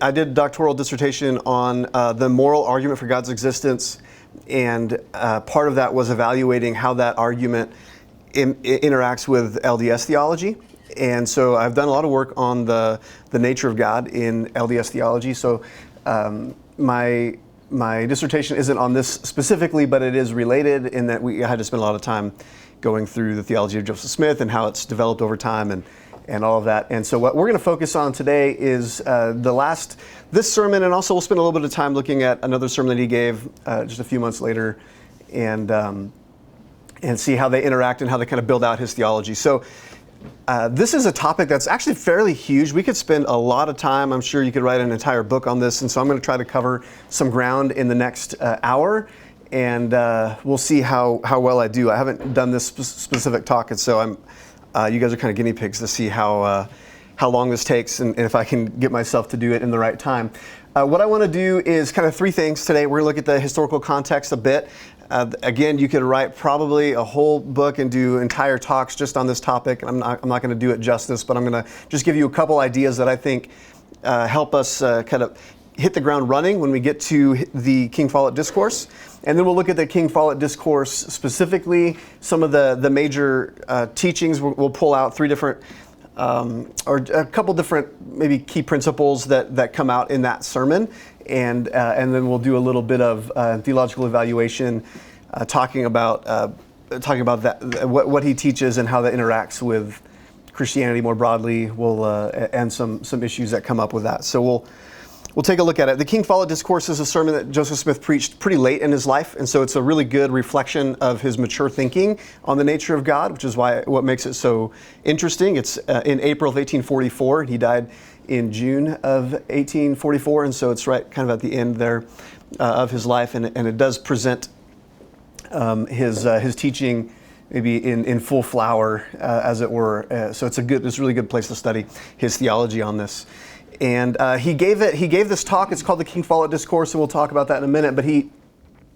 I did a doctoral dissertation on the moral argument for God's existence, and part of that was evaluating how that argument interacts with LDS theology. And so I've done a lot of work on the nature of God in LDS theology. So my dissertation isn't on this specifically, but it is related in that I had to spend a lot of time going through the theology of Joseph Smith and how it's developed over time and all of that. And so what we're going to focus on today is this sermon, and also we'll spend a little bit of time looking at another sermon that he gave just a few months later, and see how they interact and how they kind of build out his theology. So this is a topic that's actually fairly huge. We could spend a lot of time. I'm sure you could write an entire book on this, and so I'm going to try to cover some ground in the next hour, and we'll see how well I do. I haven't done this specific talk, and so you guys are kind of guinea pigs to see how long this takes and if I can get myself to do it in the right time. What I want to do is kind of three things today. We're going to look at the historical context a bit. Again, you could write probably a whole book and do entire talks just on this topic. I'm not going to do it justice, but I'm going to just give you a couple ideas that I think help us kind of hit the ground running when we get to the King Follett Discourse. And then we'll look at the King Follett Discourse specifically, some of the major teachings. We'll pull out three different, or a couple different maybe key principles that come out in that sermon. And then we'll do a little bit of theological evaluation, talking about that, what he teaches and how that interacts with Christianity more broadly. And some issues that come up with that. So we'll take a look at it. The King Follett Discourse is a sermon that Joseph Smith preached pretty late in his life, and so it's a really good reflection of his mature thinking on the nature of God, which is what makes it so interesting. It's in April of 1844. He died in June of 1844, and so it's right kind of at the end there of his life, and it does present his teaching maybe in full flower, as it were. So it's a really good place to study his theology on this. And he gave this talk. It's called the King Follett Discourse, and we'll talk about that in a minute. But he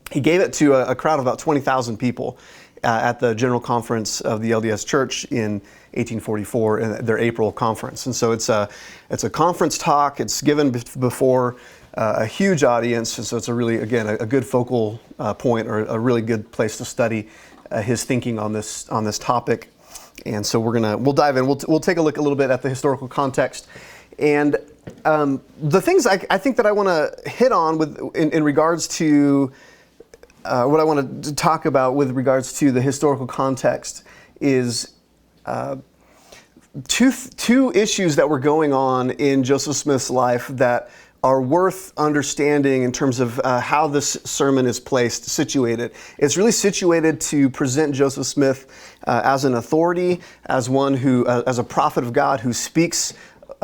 gave it to a crowd of about 20,000 people at the General Conference of the LDS Church in 1844, in their April conference. And so it's a conference talk. It's given before a huge audience, and so it's a good focal point, or a really good place to study his thinking on this topic. And so we'll dive in. We'll take a look a little bit at the historical context. And the things I think that I want to hit on in regards to what I want to talk about with regards to the historical context is two issues that were going on in Joseph Smith's life that are worth understanding in terms of how this sermon is situated. It's really situated to present Joseph Smith as an authority, as one who, as a prophet of God who speaks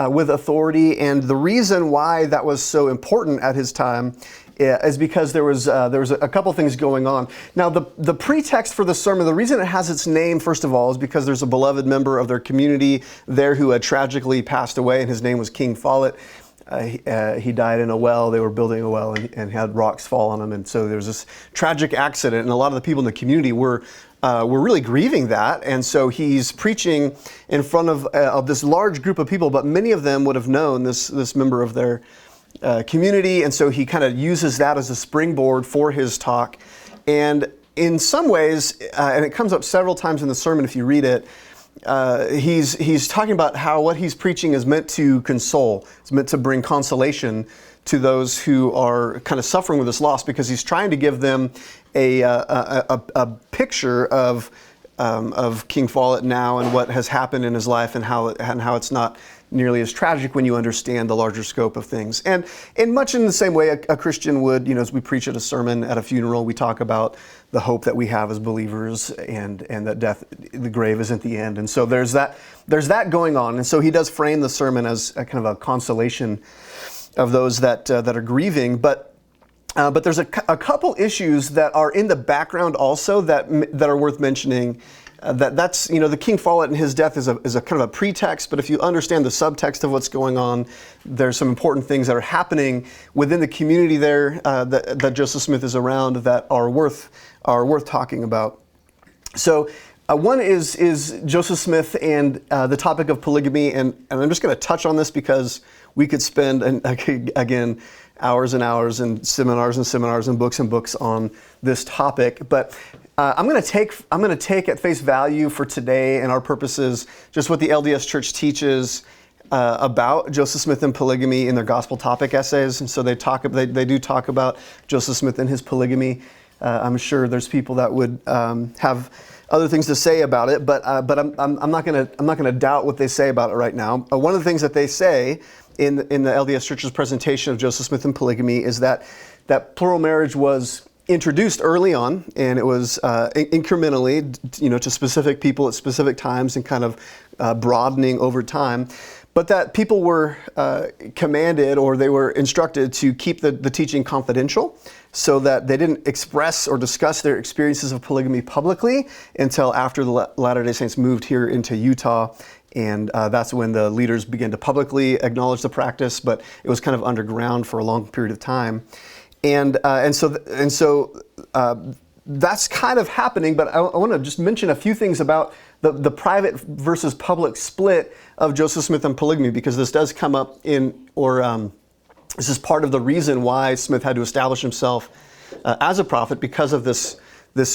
with authority. And the reason why that was so important at his time is because there was a couple things going on. Now, the pretext for the sermon, the reason it has its name, first of all, is because there's a beloved member of their community there who had tragically passed away, and his name was King Follett. He died in a well. They were building a well and had rocks fall on him, and so there was this tragic accident, and a lot of the people in the community were really grieving that. And so he's preaching in front of this large group of people, but many of them would have known this member of their community, and so he kind of uses that as a springboard for his talk. And in some ways, and it comes up several times in the sermon if you read it, he's talking about how what he's preaching is meant to console. It's meant to bring consolation to those who are kind of suffering with this loss, because he's trying to give them a picture of King Follett now and what has happened in his life, and how it's not nearly as tragic when you understand the larger scope of things. And much in the same way a Christian would, as we preach at a sermon at a funeral, we talk about the hope that we have as believers, and that death, the grave isn't the end. And so there's that going on. And so he does frame the sermon as a kind of a consolation of those that are grieving. But there's a couple issues that are in the background also that are worth mentioning. That's the King Follett and his death is a kind of a pretext, but if you understand the subtext of what's going on, there's some important things that are happening within the community there that Joseph Smith is around that are worth talking about. So one is Joseph Smith and the topic of polygamy, and I'm just going to touch on this because we could spend, again, hours and hours and seminars and books on this topic. But I'm going to take at face value for today and our purposes just what the LDS Church teaches about Joseph Smith and polygamy in their gospel topic essays. And so they do talk about Joseph Smith and his polygamy. I'm sure there's people that would have other things to say about it, but I'm not going to doubt what they say about it right now. One of the things that they say in the LDS Church's presentation of Joseph Smith and polygamy is that plural marriage was introduced early on, and it was incrementally, to specific people at specific times, and kind of broadening over time. But that people were commanded, or they were instructed to keep the teaching confidential, so that they didn't express or discuss their experiences of polygamy publicly until after the Latter-day Saints moved here into Utah. And that's when the leaders began to publicly acknowledge the practice, but it was kind of underground for a long period of time. And so that's kind of happening, but I want to just mention a few things about the private versus public split of Joseph Smith and polygamy, because this does come up this is part of the reason why Smith had to establish himself as a prophet, because of this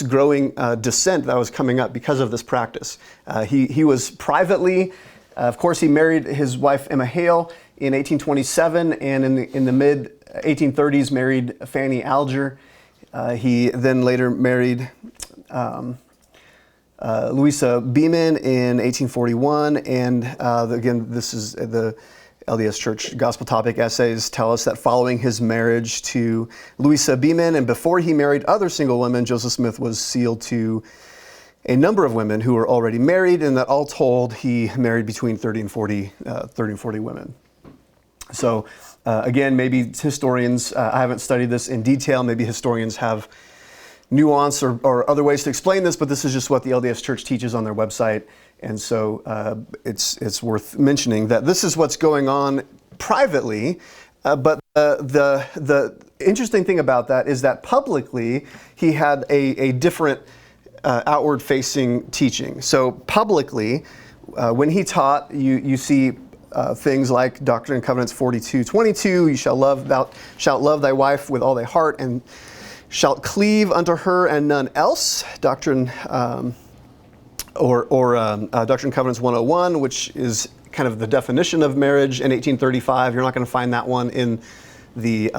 growing dissent that was coming up because of this practice. He was privately, of course, he married his wife Emma Hale in 1827, and in the mid 1830s married Fanny Alger. He then later married Louisa Beeman in 1841, and again, this is the LDS Church Gospel Topic Essays tell us that following his marriage to Louisa Beeman, and before he married other single women, Joseph Smith was sealed to a number of women who were already married, and that all told, he married between 30 and 40 women. So again, maybe historians, I haven't studied this in detail, maybe historians have nuance or other ways to explain this, but this is just what the LDS Church teaches on their website. And so it's worth mentioning that this is what's going on privately, but the interesting thing about that is that publicly he had a different outward-facing teaching. So publicly, when he taught, you see things like Doctrine and Covenants 42:22, you shalt love thy wife with all thy heart, and shalt cleave unto her and none else. Doctrine Doctrine and Covenants 101, which is kind of the definition of marriage in 1835. You're not going to find that one in the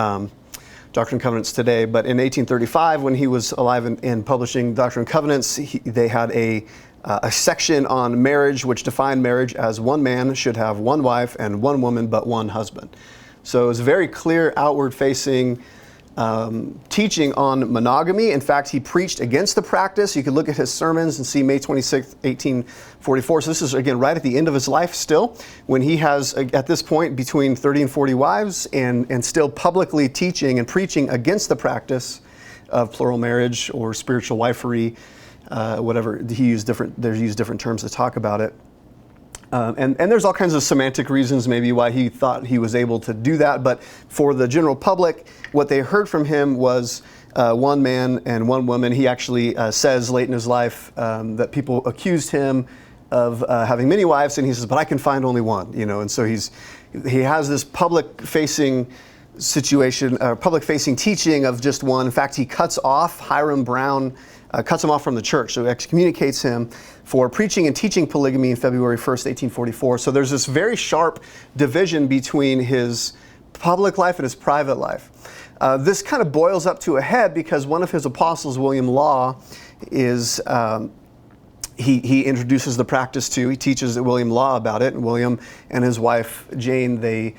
Doctrine and Covenants today, but in 1835, when he was alive and publishing Doctrine and Covenants, they had a section on marriage, which defined marriage as one man should have one wife and one woman but one husband. So it was a very clear outward-facing teaching on monogamy. In fact, he preached against the practice. You can look at his sermons and see May 26, 1844. So this is, again, right at the end of his life still, when he has, at this point, between 30 and 40 wives, and still publicly teaching and preaching against the practice of plural marriage or spiritual wifery, whatever. They use different terms to talk about it. And there's all kinds of semantic reasons maybe why he thought he was able to do that, but for the general public, what they heard from him was one man and one woman. He actually says late in his life that people accused him of having many wives, and he says, but I can find only one, and so he has this public-facing situation, public-facing teaching of just one. In fact, he cuts off Hiram Brown, cuts him off from the church, so excommunicates him for preaching and teaching polygamy in February 1st, 1844. So there's this very sharp division between his public life and his private life. This kind of boils up to a head because one of his apostles, William Law, is he introduces the practice to. He teaches William Law about it, and William and his wife Jane, they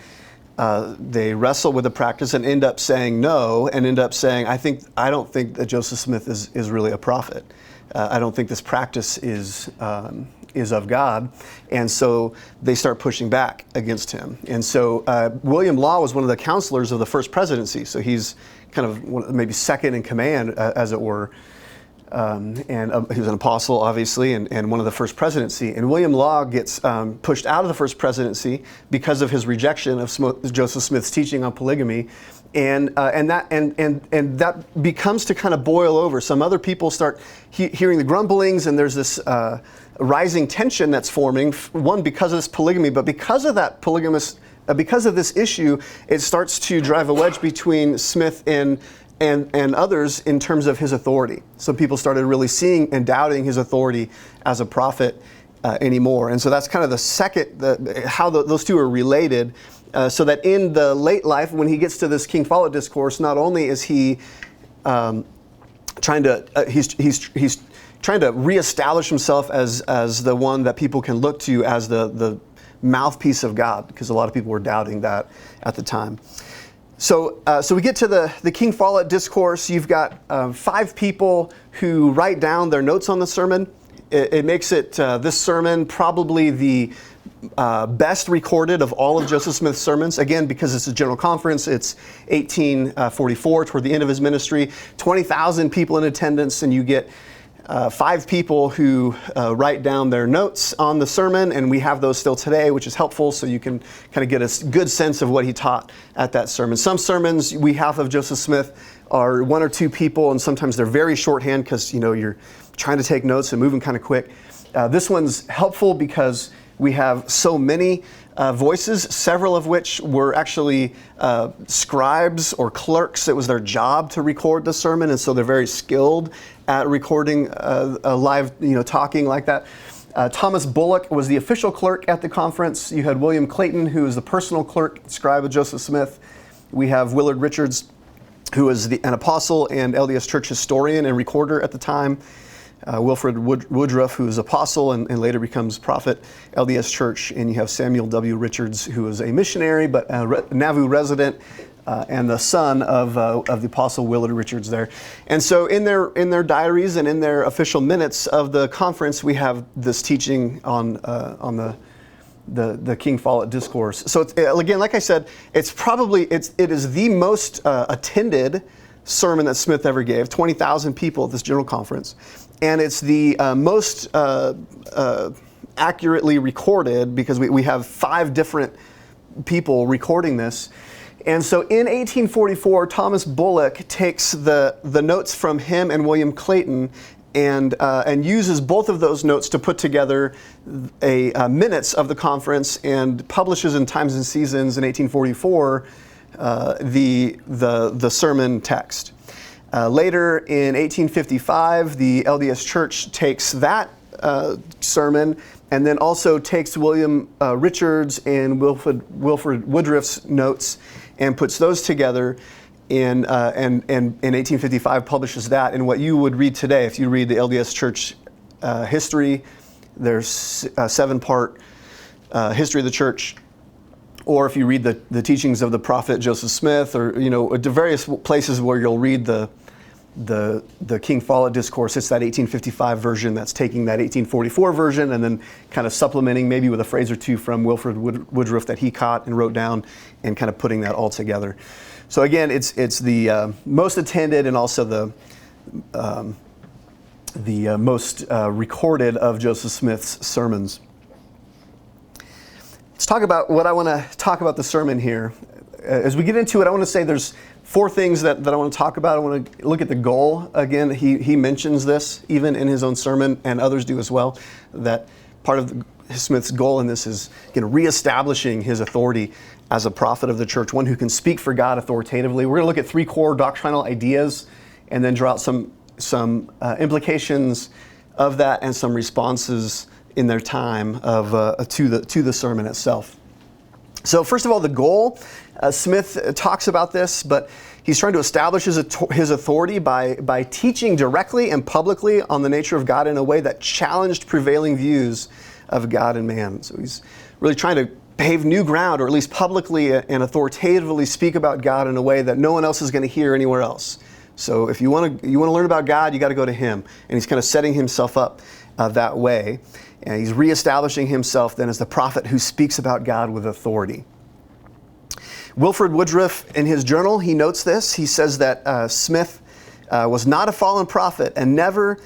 wrestle with the practice and end up saying no, and end up saying, I don't think that Joseph Smith is really a prophet. I don't think this practice is of God. And so they start pushing back against him. And so William Law was one of the counselors of the first presidency. So he's kind of maybe second in command, as it were. And he was an apostle, obviously, and one of the first presidency. And William Law gets pushed out of the first presidency because of his rejection of Joseph Smith's teaching on polygamy, and that becomes to kind of boil over. Some other people start hearing the grumblings, and there's this rising tension that's forming. One, because of this polygamy, but because of that polygamous because of this issue, it starts to drive a wedge between Smith and others in terms of his authority. Some people started really seeing and doubting his authority as a prophet anymore. And so that's kind of the second, how those two are related, so that in the late life, when he gets to this King Follett discourse, not only is he trying to reestablish himself as the one that people can look to as the mouthpiece of God, because a lot of people were doubting that at the time. So we get to the King Follett discourse. You've got 5 people who write down their notes on the sermon. It makes it this sermon probably the best recorded of all of Joseph Smith's sermons. Again, because it's a general conference, it's 1844, toward the end of his ministry, 20,000 people in attendance, and you get 5 people who write down their notes on the sermon, and we have those still today, which is helpful, so you can kind of get a good sense of what he taught at that sermon. Some sermons we have of Joseph Smith are 1 or 2 people, and sometimes they're very shorthand because you're trying to take notes and moving kind of quick. This one's helpful because we have so many voices, several of which were actually scribes or clerks. It was their job to record the sermon, and so they're very skilled at recording a live, talking like that. Thomas Bullock was the official clerk at the conference. You had William Clayton, who was the personal clerk, scribe of Joseph Smith. We have Willard Richards, who was an apostle and LDS Church historian and recorder at the time. Wilfred Woodruff, who is apostle and later becomes prophet, LDS Church, and you have Samuel W. Richards, who is a missionary but a Nauvoo resident and the son of the apostle Willard Richards there. And so in their diaries and in their official minutes of the conference, we have this teaching on the King Follett discourse. So it's, again, like I said, it is the most attended sermon that Smith ever gave. 20,000 people at this general conference. And it's the most accurately recorded because we have 5 different people recording this. And so in 1844, Thomas Bullock takes the notes from him and William Clayton and uses both of those notes to put together minutes of the conference and publishes in Times and Seasons in 1844 the sermon text. Later in 1855, the LDS Church takes that sermon and then also takes William Richards and Wilfred Woodruff's notes and puts those together and in 1855 publishes that in what you would read today. If you read the LDS Church history, there's a 7-part history of the church. Or if you read the teachings of the prophet Joseph Smith, or the various places where you'll read the King Follett discourse, it's that 1855 version that's taking that 1844 version and then kind of supplementing maybe with a phrase or two from Wilfred Woodruff that he caught and wrote down and kind of putting that all together. So again, it's the most attended and also the most recorded of Joseph Smith's sermons. Let's talk about what I want to talk about the sermon here. As we get into it, I want to say there's 4 things that I want to talk about. I want to look at the goal. Again, he mentions this even in his own sermon, and others do as well, that part of Smith's goal in this is reestablishing his authority as a prophet of the church, one who can speak for God authoritatively. We're going to look at 3 core doctrinal ideas and then draw out some implications of that and some responses in their time to the sermon itself. So first of all, the goal, Smith talks about this, but he's trying to establish his authority by teaching directly and publicly on the nature of God in a way that challenged prevailing views of God and man. So he's really trying to pave new ground, or at least publicly and authoritatively speak about God in a way that no one else is going to hear anywhere else. So if you want to learn about God, you got to go to him. And he's kind of setting himself up that way. And he's reestablishing himself then as the prophet who speaks about God with authority. Wilfred Woodruff, in his journal, he notes this. He says that Smith was not a fallen prophet and never,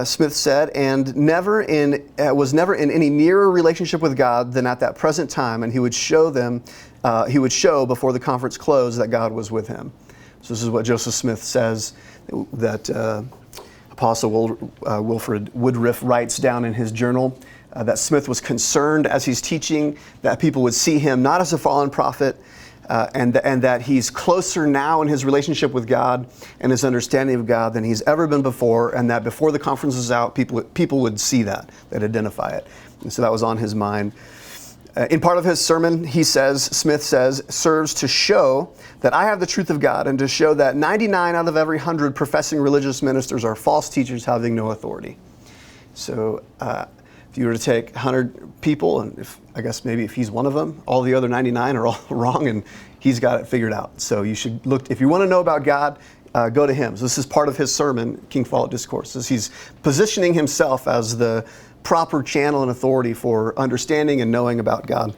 Smith said, and was never in any nearer relationship with God than at that present time. And he would show before the conference closed that God was with him. So this is what Joseph Smith says that Apostle Wilfred Woodruff writes down in his journal. that Smith was concerned as he's teaching that people would see him not as a fallen prophet, and that he's closer now in his relationship with God and his understanding of God than he's ever been before, and that before the conference is out, people would see that, they'd identify it. And so that was on his mind. In part of his sermon, Smith says, serves to show that I have the truth of God and to show that 99 out of every 100 professing religious ministers are false teachers having no authority. So if you were to take 100 people, and I guess maybe if he's one of them, all the other 99 are all wrong, and he's got it figured out. So you should look, if you want to know about God, go to him. So this is part of his sermon, King Follett Discourse. He's positioning himself as the proper channel and authority for understanding and knowing about God.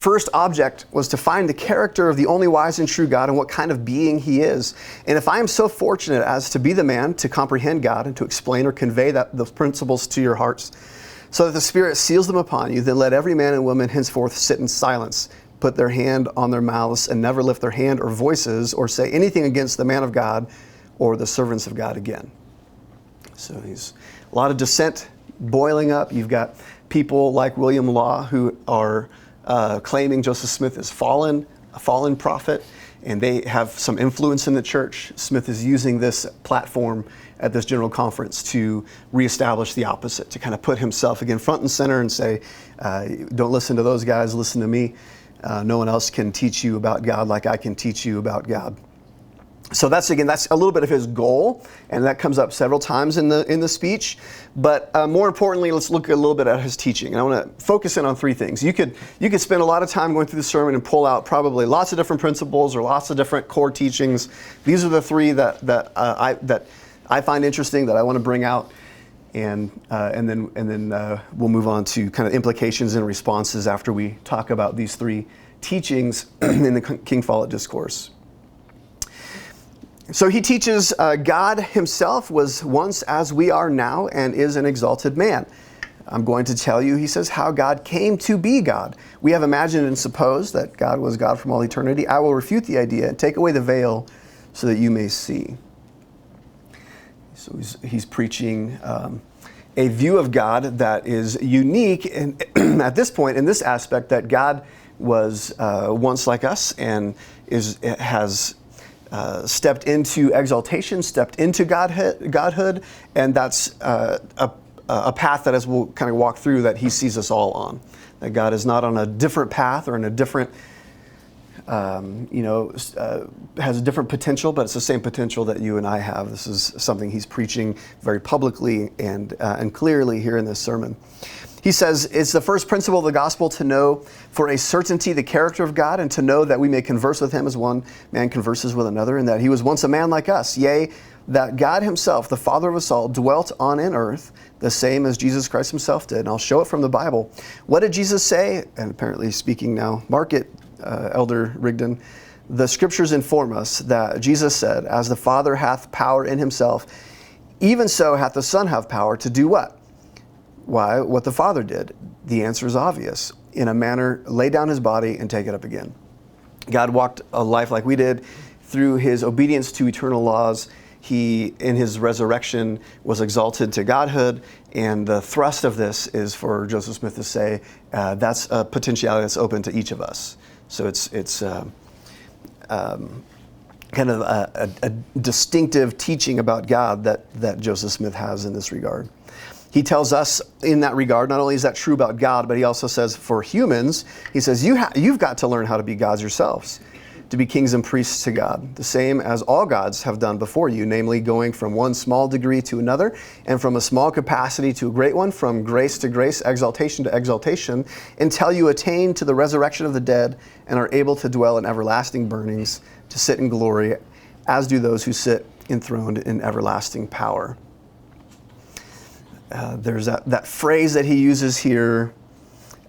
First object was to find the character of the only wise and true God and what kind of being he is. And if I am so fortunate as to be the man to comprehend God and to explain or convey those principles to your hearts, so that the Spirit seals them upon you, then let every man and woman henceforth sit in silence, put their hand on their mouths, and never lift their hand or voices or say anything against the man of God or the servants of God again. So he's a lot of dissent boiling up. You've got people like William Law who are claiming Joseph Smith is a fallen prophet, and they have some influence in the church. Smith is using this platform at this general conference to reestablish the opposite, to kind of put himself again front and center and say, don't listen to those guys, listen to me. No one else can teach you about God like I can teach you about God. So that's a little bit of his goal, and that comes up several times in the speech. But more importantly, let's look a little bit at his teaching. And I want to focus in on three things. You could spend a lot of time going through the sermon and pull out probably lots of different principles or lots of different core teachings. These are the three that I find interesting, that I want to bring out, and then we'll move on to kind of implications and responses after we talk about these three teachings in the King Follett Discourse. So he teaches God himself was once as we are now and is an exalted man. I'm going to tell you, he says, how God came to be God. We have imagined and supposed that God was God from all eternity. I will refute the idea and take away the veil so that you may see. So he's preaching a view of God that is unique and at this point in this aspect, that God was once like us and has stepped into exaltation, stepped into Godhood, and that's a path that, as we'll kind of walk through, that he sees us all on. That God is not on a different path or in a different, has a different potential, but it's the same potential that you and I have. This is something he's preaching very publicly and clearly here in this sermon. He says, it's the first principle of the gospel to know for a certainty the character of God and to know that we may converse with him as one man converses with another, and that he was once a man like us. Yea, that God himself, the Father of us all, dwelt on in earth, the same as Jesus Christ himself did. And I'll show it from the Bible. What did Jesus say? And apparently speaking now, mark it, Elder Rigdon. The scriptures inform us that Jesus said, as the Father hath power in himself, even so hath the Son have power to do what? Why, what the Father did. The answer is obvious. In a manner, lay down his body and take it up again. God walked a life like we did through his obedience to eternal laws. He, in his resurrection, was exalted to Godhood, and the thrust of this is for Joseph Smith to say that's a potentiality that's open to each of us. So it's kind of a distinctive teaching about God that Joseph Smith has in this regard. He tells us in that regard, not only is that true about God, but he also says for humans, he says, you've got to learn how to be gods yourselves, to be kings and priests to God, the same as all gods have done before you, namely going from one small degree to another, and from a small capacity to a great one, from grace to grace, exaltation to exaltation, until you attain to the resurrection of the dead and are able to dwell in everlasting burnings, to sit in glory, as do those who sit enthroned in everlasting power. There's that phrase that he uses here,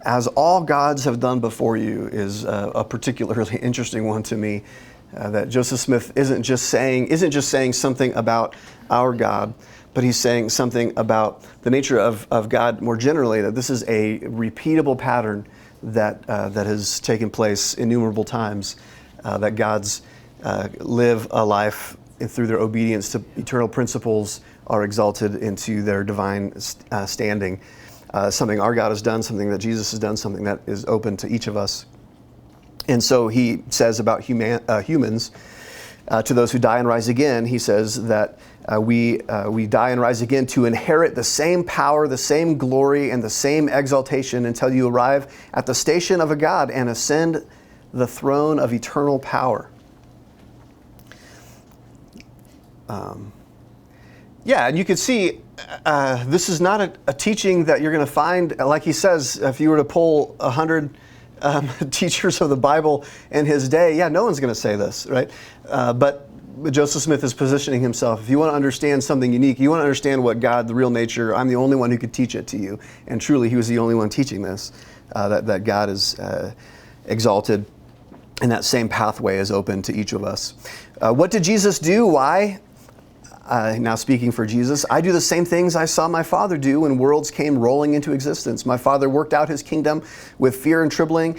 as all gods have done before you, is a particularly interesting one to me. That Joseph Smith isn't just saying something about our God, but he's saying something about the nature of God more generally. That this is a repeatable pattern that has taken place innumerable times. That gods live a life through their obedience to eternal principles are exalted into their divine standing. Something our God has done, something that Jesus has done, something that is open to each of us. And so he says about humans, to those who die and rise again, he says that we die and rise again to inherit the same power, the same glory, and the same exaltation until you arrive at the station of a God and ascend the throne of eternal power. And you can see this is not a teaching that you're going to find, like he says, if you were to poll 100 teachers of the Bible in his day, no one's going to say this, right? But Joseph Smith is positioning himself. If you want to understand something unique, you want to understand what God, the real nature, I'm the only one who could teach it to you. And truly, he was the only one teaching this, that God is exalted, and that same pathway is open to each of us. What did Jesus do? Why? Now speaking for Jesus, I do the same things I saw my Father do when worlds came rolling into existence. My Father worked out his kingdom with fear and trembling,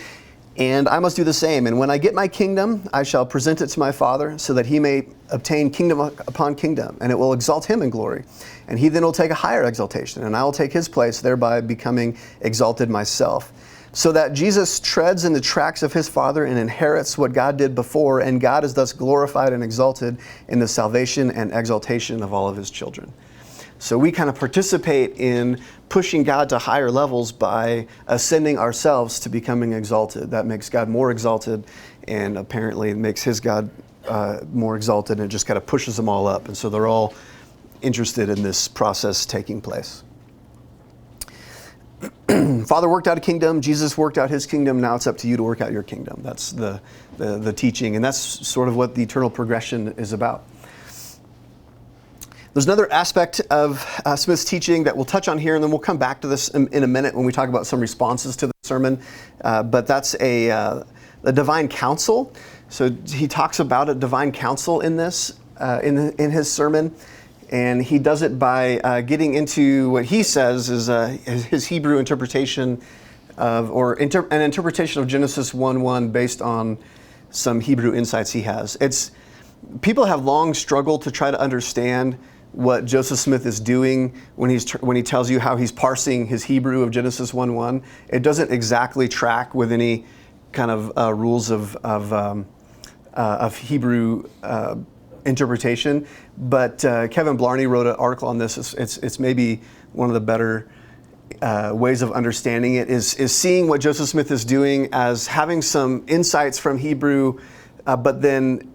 and I must do the same. And when I get my kingdom, I shall present it to my Father so that he may obtain kingdom upon kingdom, and it will exalt him in glory. And he then will take a higher exaltation, and I will take his place, thereby becoming exalted myself. So that Jesus treads in the tracks of his Father and inherits what God did before, and God is thus glorified and exalted in the salvation and exaltation of all of his children. So we kind of participate in pushing God to higher levels by ascending ourselves to becoming exalted. That makes God more exalted, and apparently it makes his God more exalted, and it just kind of pushes them all up. And so they're all interested in this process taking place. Father worked out a kingdom, Jesus worked out his kingdom, now it's up to you to work out your kingdom. That's the teaching, and that's sort of what the eternal progression is about. There's another aspect of Smith's teaching that we'll touch on here, and then we'll come back to this in a minute when we talk about some responses to the sermon, but that's a divine counsel. So he talks about a divine counsel in this, in his sermon. And he does it by getting into what he says is his Hebrew interpretation of, an interpretation of Genesis 1:1 based on some Hebrew insights he has. People have long struggled to try to understand what Joseph Smith is doing when he tells you how he's parsing his Hebrew of Genesis 1:1. It doesn't exactly track with any kind of rules of Hebrew interpretation, but Kevin Blarney wrote an article on this. It's maybe one of the better ways of understanding it is seeing what Joseph Smith is doing as having some insights from Hebrew, but then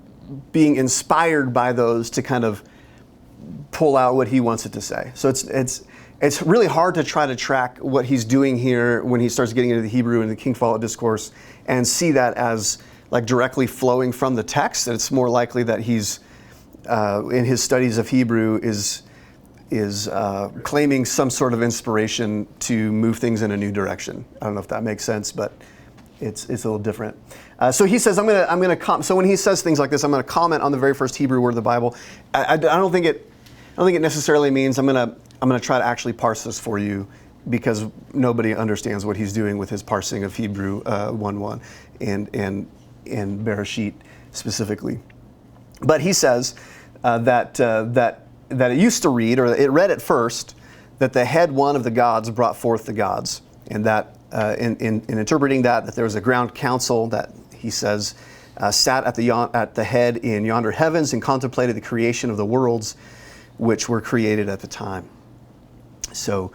being inspired by those to kind of pull out what he wants it to say. So it's really hard to try to track what he's doing here when he starts getting into the Hebrew and the King Follett Discourse and see that as like directly flowing from the text. It's more likely that he's in his studies of Hebrew is claiming some sort of inspiration to move things in a new direction. I don't know if that makes sense, but it's a little different. So he says, so when he says things like this, I'm going to comment on the very first Hebrew word of the Bible. I don't think it necessarily means I'm going to try to actually parse this for you, because nobody understands what he's doing with his parsing of Hebrew 1:1 and Bereshit specifically. But he says that it used to read, or it read at first, that the head one of the gods brought forth the gods, and that in interpreting that there was a ground council that he says sat at the head in yonder heavens and contemplated the creation of the worlds which were created at the time. So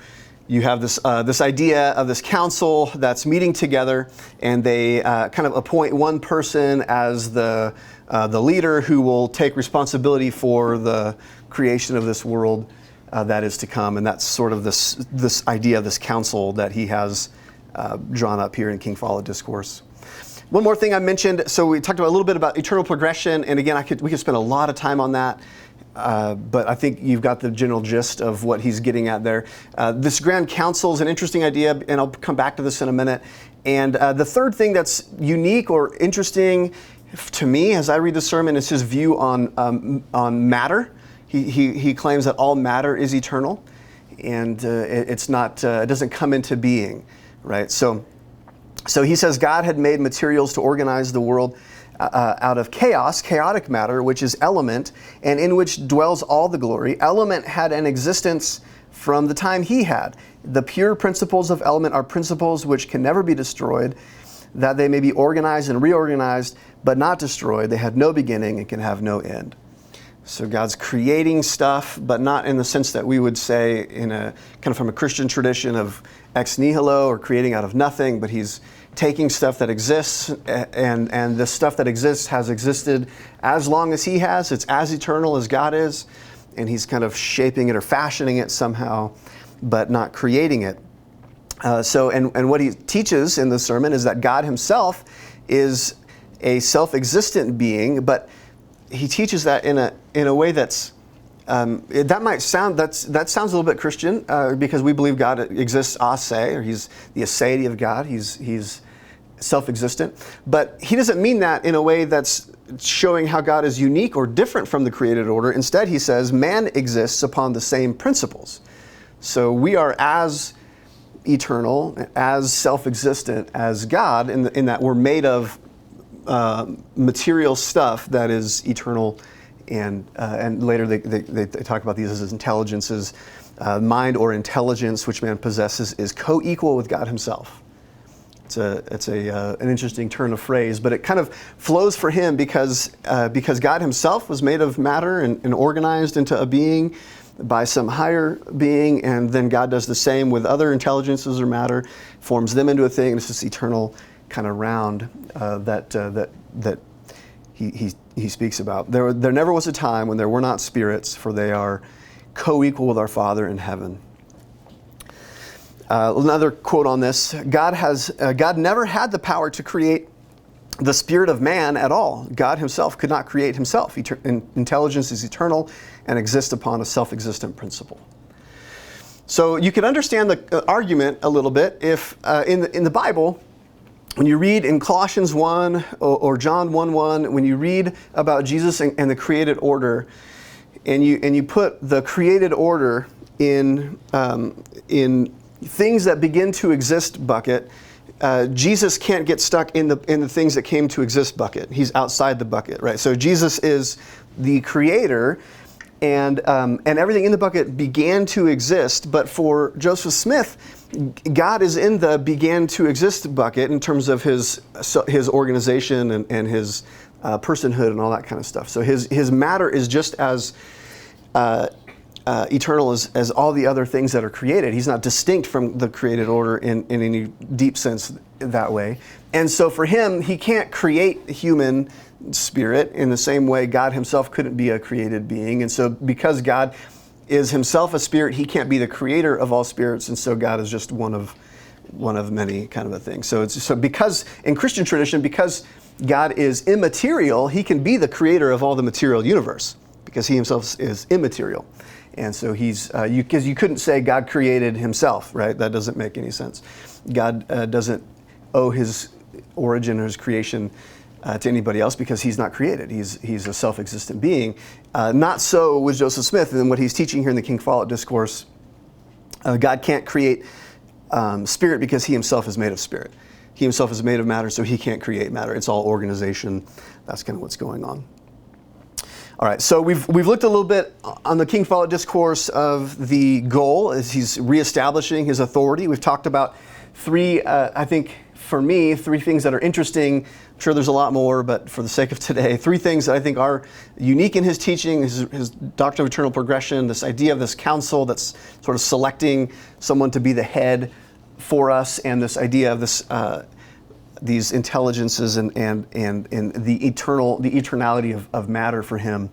you have this idea of this council that's meeting together, and they kind of appoint one person as the leader who will take responsibility for the creation of this world that is to come. And that's sort of this idea of this council that he has drawn up here in King Follett Discourse. One more thing I mentioned, so we talked about a little bit about eternal progression, and again, we could spend a lot of time on that. But I think you've got the general gist of what he's getting at there. This Grand Council is an interesting idea, and I'll come back to this in a minute. And the third thing that's unique or interesting to me as I read the sermon is his view on matter. He claims that all matter is eternal, and it doesn't come into being, right? So he says God had made materials to organize the world out of chaos, chaotic matter, which is element, and in which dwells all the glory. Element had an existence from the time he had. The pure principles of element are principles which can never be destroyed, that they may be organized and reorganized, but not destroyed. They have no beginning and can have no end. So God's creating stuff, but not in the sense that we would say in a kind of from a Christian tradition of ex nihilo or creating out of nothing, but he's taking stuff that exists, and the stuff that exists has existed as long as he has. It's as eternal as God is, and he's kind of shaping it or fashioning it somehow, but not creating it. And what he teaches in the sermon is that God himself is a self-existent being, but he teaches that in a way that's that sounds a little bit Christian because we believe God exists a se, or he's the aseity of God. He's self-existent, but he doesn't mean that in a way that's showing how God is unique or different from the created order. Instead, he says man exists upon the same principles. So we are as eternal, as self-existent as God, in that we're made of material stuff that is eternal, and later they talk about these as intelligences. Mind or intelligence which man possesses is co-equal with God himself. It's an interesting turn of phrase, but it kind of flows for him because God himself was made of matter and organized into a being by some higher being, and then God does the same with other intelligences or matter, forms them into a thing, and it's this eternal kind of round that he speaks about. There never was a time when there were not spirits, for they are co-equal with our Father in heaven. Another quote on this: God never had the power to create the spirit of man at all. God himself could not create himself. Intelligence is eternal and exists upon a self-existent principle. So you can understand the argument a little bit if in the Bible, when you read in Colossians 1 or John 1:1, when you read about Jesus and the created order, and you put the created order in things that begin to exist bucket, Jesus can't get stuck in the things that came to exist bucket. He's outside the bucket, right? So Jesus is the creator, and everything in the bucket began to exist. But for Joseph Smith, God is in the began to exist bucket in terms of his organization and his personhood and all that kind of stuff. So his matter is just as eternal as all the other things that are created. He's not distinct from the created order in any deep sense that way. And so for him, he can't create human spirit in the same way God himself couldn't be a created being. And so because God is himself a spirit, he can't be the creator of all spirits, and so God is just one of many kind of a thing. So because in Christian tradition, because God is immaterial, he can be the creator of all the material universe because he himself is immaterial. And so because you couldn't say God created himself, right? That doesn't make any sense. God doesn't owe his origin or his creation to anybody else because he's not created. He's a self-existent being. Not so with Joseph Smith, and what he's teaching here in the King Follett Discourse. God can't create spirit because he himself is made of spirit. He himself is made of matter, so he can't create matter. It's all organization. That's kind of what's going on. All right, so we've looked a little bit on the King Follett Discourse of the goal as he's reestablishing his authority. We've talked about three, I think for me, three things that are interesting. I'm sure there's a lot more, but for the sake of today, three things that I think are unique in his teaching: his doctrine of eternal progression, this idea of this council that's sort of selecting someone to be the head for us, and this idea of this these intelligences and the eternality of matter for him.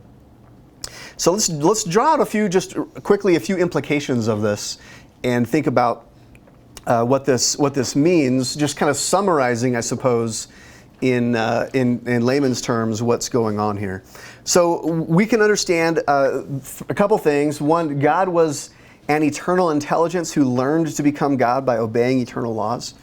So let's draw out a few implications of this and think about what this means. Just kind of summarizing, I suppose, in layman's terms, what's going on here. So we can understand a couple things. One, God was an eternal intelligence who learned to become God by obeying eternal laws.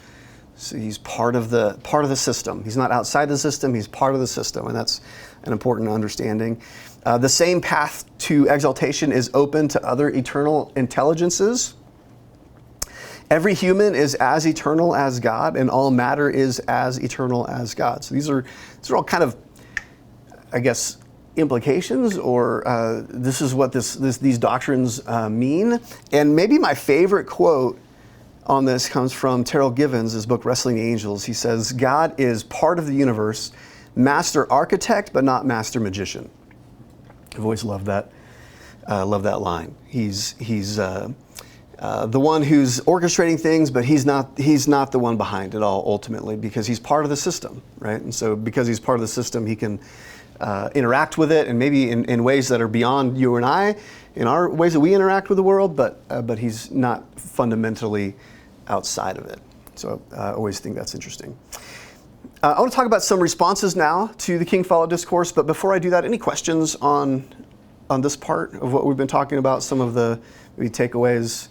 So he's part of the system. He's not outside the system, he's part of the system, and that's an important understanding. The same path to exaltation is open to other eternal intelligences. Every human is as eternal as God, and all matter is as eternal as God. So these are all kind of I guess, implications, or this is what these doctrines mean. And maybe my favorite quote on this comes from Terrell Givens, his book Wrestling Angels. He says, "God is part of the universe, master architect, but not master magician." I've always loved that. Love that line. He's the one who's orchestrating things, but he's not the one behind it all ultimately, because he's part of the system, right? And so because he's part of the system, he can interact with it, and maybe in ways that are beyond you and I, in our ways that we interact with the world, but he's not fundamentally outside of it. So I always think that's interesting. I want to talk about some responses now to the King Follett discourse, but before I do that, any questions on this part of what we've been talking about, some of the maybe takeaways?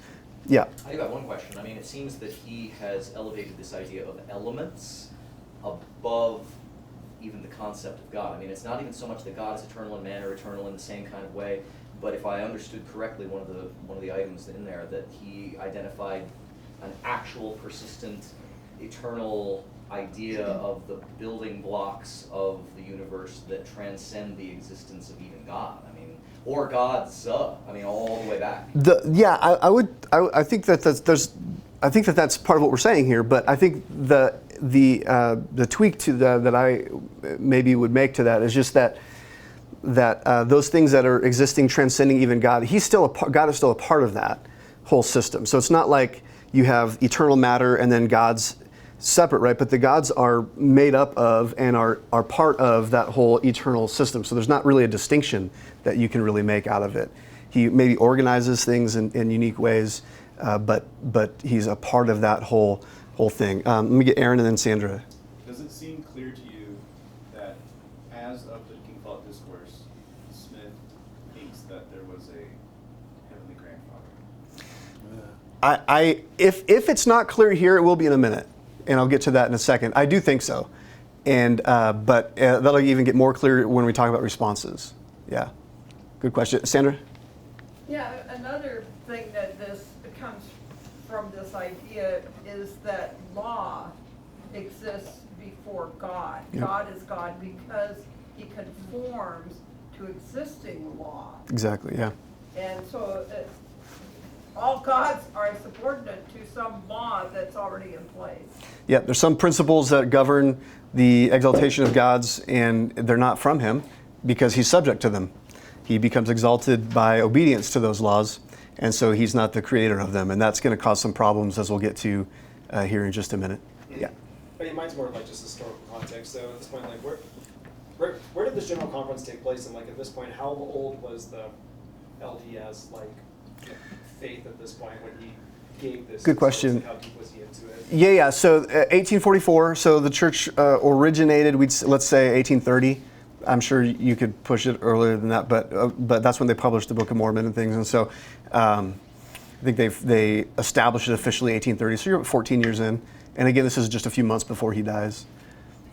Yeah. I got one question. I mean, it seems that he has elevated this idea of elements above even the concept of God. I mean, it's not even so much that God is eternal and man are eternal in the same kind of way, but if I understood correctly, one of the items in there, that he identified an actual, persistent, eternal idea of the building blocks of the universe that transcend the existence of even God. I mean, or God's, I mean, all the way back. I think that that's part of what we're saying here, but I think the tweak to that I maybe would make to that is just that those things that are existing, transcending even God, God is still a part of that whole system. So it's not like you have eternal matter and then God's separate, right? But the gods are made up of and are part of that whole eternal system. So there's not really a distinction that you can really make out of it. He maybe organizes things in unique ways, but he's a part of that whole thing. Let me get Aaron and then Sandra. Does it seem clear to you that as of the King Follett discourse, Smith thinks that there was a heavenly grandfather? If it's not clear here, it will be in a minute, and I'll get to that in a second. I do think so, and but that'll even get more clear when we talk about responses. Yeah, good question, Sandra. Yeah, another thing that this comes from this idea is that law exists before God. Yeah. God is God because he conforms to existing law. Exactly, yeah. And so all gods are subordinate to some law that's already in place. Yeah, there's some principles that govern the exaltation of gods, and they're not from him because he's subject to them. He becomes exalted by obedience to those laws, and so he's not the creator of them, and that's going to cause some problems, as we'll get to here in just a minute. Yeah. But mine's more like just historical context. So at this point, like where did this general conference take place, and like at this point, how old was the LDS faith at this point when he gave this? Good question. How deep was he into it? Yeah. So 1844. So the church originated. Let's say 1830. I'm sure you could push it earlier than that, but that's when they published the Book of Mormon and things. And so I think they established it officially 1830. So you're 14 years in. And again, this is just a few months before he dies.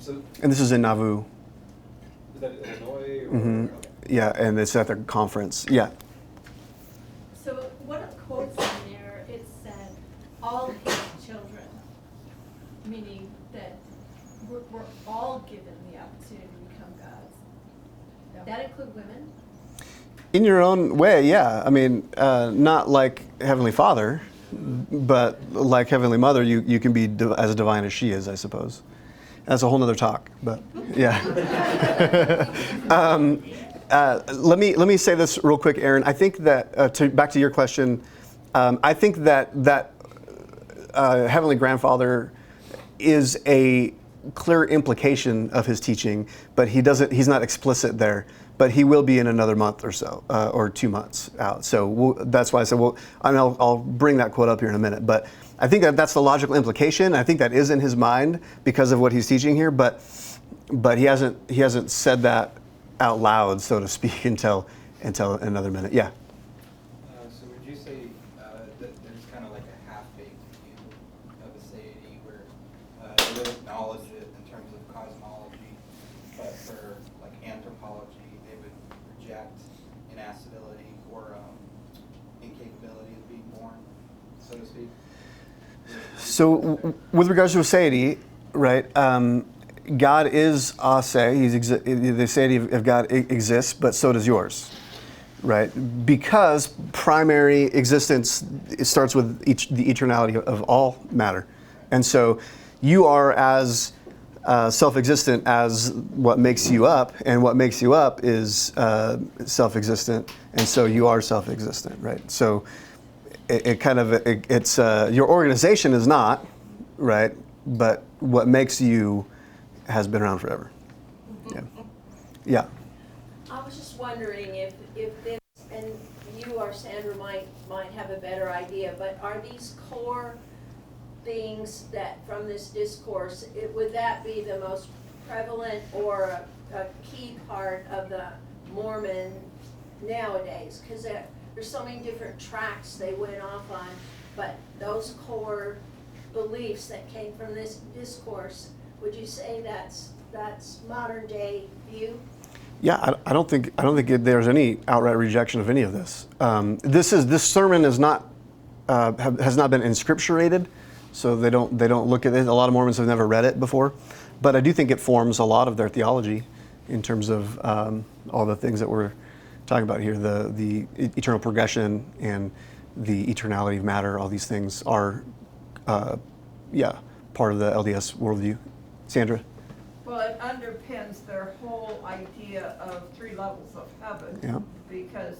And this is in Nauvoo. Is that Illinois? Or, mm-hmm. Okay. Yeah, and it's at their conference. Yeah. So one of the quotes in there, it said, all his children, meaning that we're all given the opportunity to become gods. Does that include women? In your own way, yeah. I mean, not like Heavenly Father, but like Heavenly Mother, you can be as divine as she is, I suppose. That's a whole nother talk, but yeah. Let me say this real quick, Aaron. I think that, back to your question, I think that Heavenly Grandfather is a clear implication of his teaching, but he's not explicit there. But he will be in another month or so, or 2 months out. So that's why I said, I'll bring that quote up here in a minute. But I think that's the logical implication. I think that is in his mind because of what he's teaching here. But he hasn't said that out loud, so to speak, until another minute. Yeah. So would you say that there's kind of like a half-baked view of aseity where they would acknowledge it in terms of cosmology, but for like anthropology, they would reject inacibility or incapability of being born, so to speak? So with regards to aseity, right, God is a se. The deity of God exists, but so does yours, right? Because primary existence, it starts with the eternality of all matter. And so you are as self-existent as what makes you up, and what makes you up is self-existent, and so you are self-existent, right? So it's your organization is not, right? But what makes you has been around forever. Yeah. Yeah. I was just wondering if this, and you or Sandra might have a better idea, but are these core things that from this discourse, would that be the most prevalent or a key part of the Mormon nowadays? Because there's so many different tracks they went off on, but those core beliefs that came from this discourse, would you say that's modern day view? Yeah, I don't think there's any outright rejection of any of this. This sermon is not has not been inscripturated, so they don't look at it. A lot of Mormons have never read it before, but I do think it forms a lot of their theology in terms of all the things that we're talking about here. The eternal progression and the eternality of matter. All these things are, part of the LDS worldview. Sandra? Well, it underpins their whole idea of 3 levels of heaven. Yeah. Because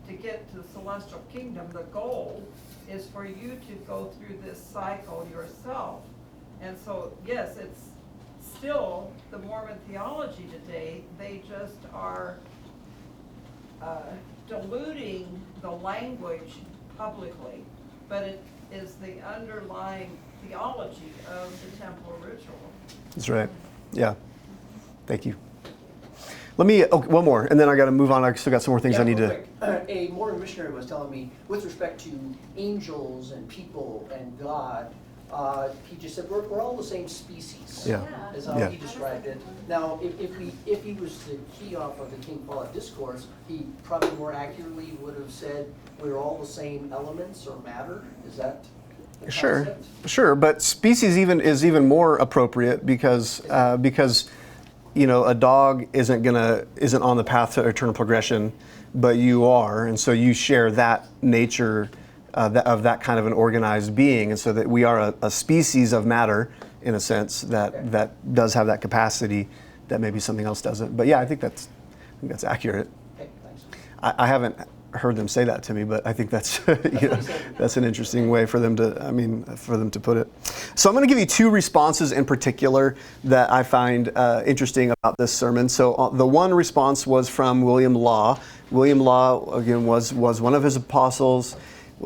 to get to the celestial kingdom, the goal is for you to go through this cycle yourself. And so, yes, it's still the Mormon theology today. They just are diluting the language publicly, but it is the underlying theology of the temple ritual. That's right. Yeah. Thank you. Let me, one more, and then I got to move on. I still got some more things I need to. A Mormon missionary was telling me, with respect to angels and people and God, he just said, we're all the same species. Yeah. Is how he described it. Now, if he was to key off of the King Follett Discourse, he probably more accurately would have said, we're all the same elements or matter. Is that the concept? Sure, but species is even more appropriate because a dog isn't on the path to eternal progression, but you are, and so you share that nature of that kind of an organized being, and so that we are a species of matter in a sense that does have that capacity that maybe something else doesn't. But yeah, I think that's accurate. Okay, thanks. I haven't heard them say that to me, but I think that's that's an interesting way for them to put it. So I'm going to give you 2 responses in particular that I find interesting about this sermon. So the one response was from William Law. William Law, again, was one of his apostles,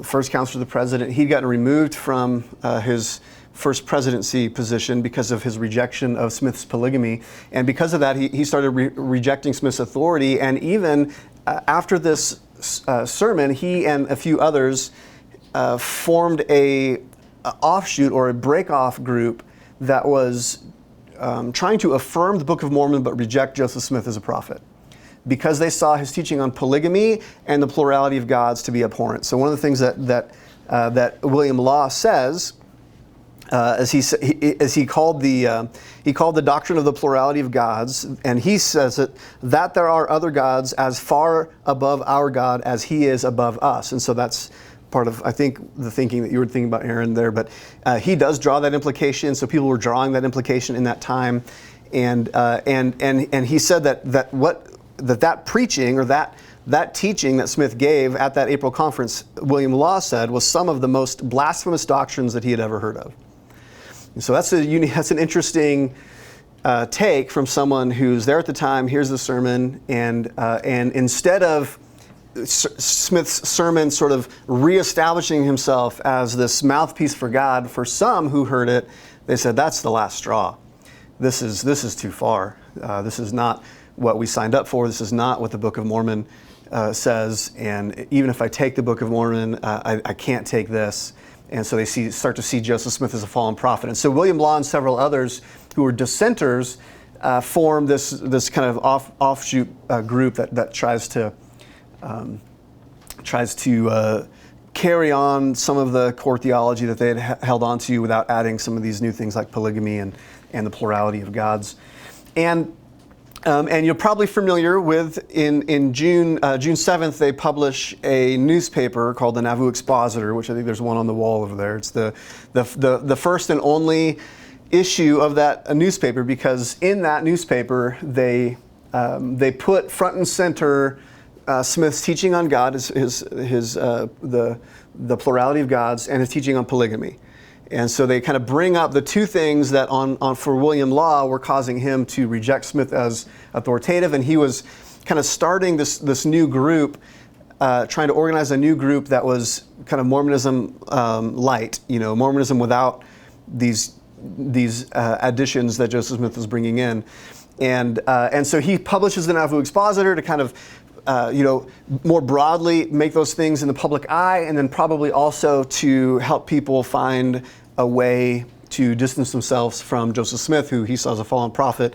first counselor of the president. He'd gotten removed from his first presidency position because of his rejection of Smith's polygamy, and because of that, he started rejecting Smith's authority. And even after this sermon, he and a few others formed a offshoot or a break-off group that was trying to affirm the Book of Mormon but reject Joseph Smith as a prophet, because they saw his teaching on polygamy and the plurality of gods to be abhorrent. So one of the things that William Law says, as he called the doctrine of the plurality of gods, and he says that there are other gods as far above our God as he is above us. And so that's part of, I think, the thinking that you were thinking about, Aaron, there. But he does draw that implication. So people were drawing that implication in that time, and he said that preaching or that teaching that Smith gave at that April conference, William Law said, was some of the most blasphemous doctrines that he had ever heard of. And so that's an interesting take from someone who's there at the time, hears the sermon, and instead of Smith's sermon sort of reestablishing himself as this mouthpiece for God, for some who heard it, they said, that's the last straw. This is too far. This is not what we signed up for. This is not what the Book of Mormon says. And even if I take the Book of Mormon, I can't take this. And so they start to see Joseph Smith as a fallen prophet. And so William Law and several others who were dissenters formed this kind of offshoot group that tries to carry on some of the core theology that they had held on to without adding some of these new things like polygamy and and the plurality of gods. And you're probably familiar with, in June 7th, they publish a newspaper called the Nauvoo Expositor, which I think there's one on the wall over there. It's the first and only issue of that newspaper, because in that newspaper they put front and center Smith's teaching on God, the plurality of gods, and his teaching on polygamy. And so they kind of bring up the two things that for William Law were causing him to reject Smith as authoritative, and he was kind of starting this new group, trying to organize a new group that was kind of Mormonism light, Mormonism without these additions that Joseph Smith was bringing in. And so he publishes the Nauvoo Expositor to kind of more broadly make those things in the public eye, and then probably also to help people find a way to distance themselves from Joseph Smith, who he saw as a fallen prophet,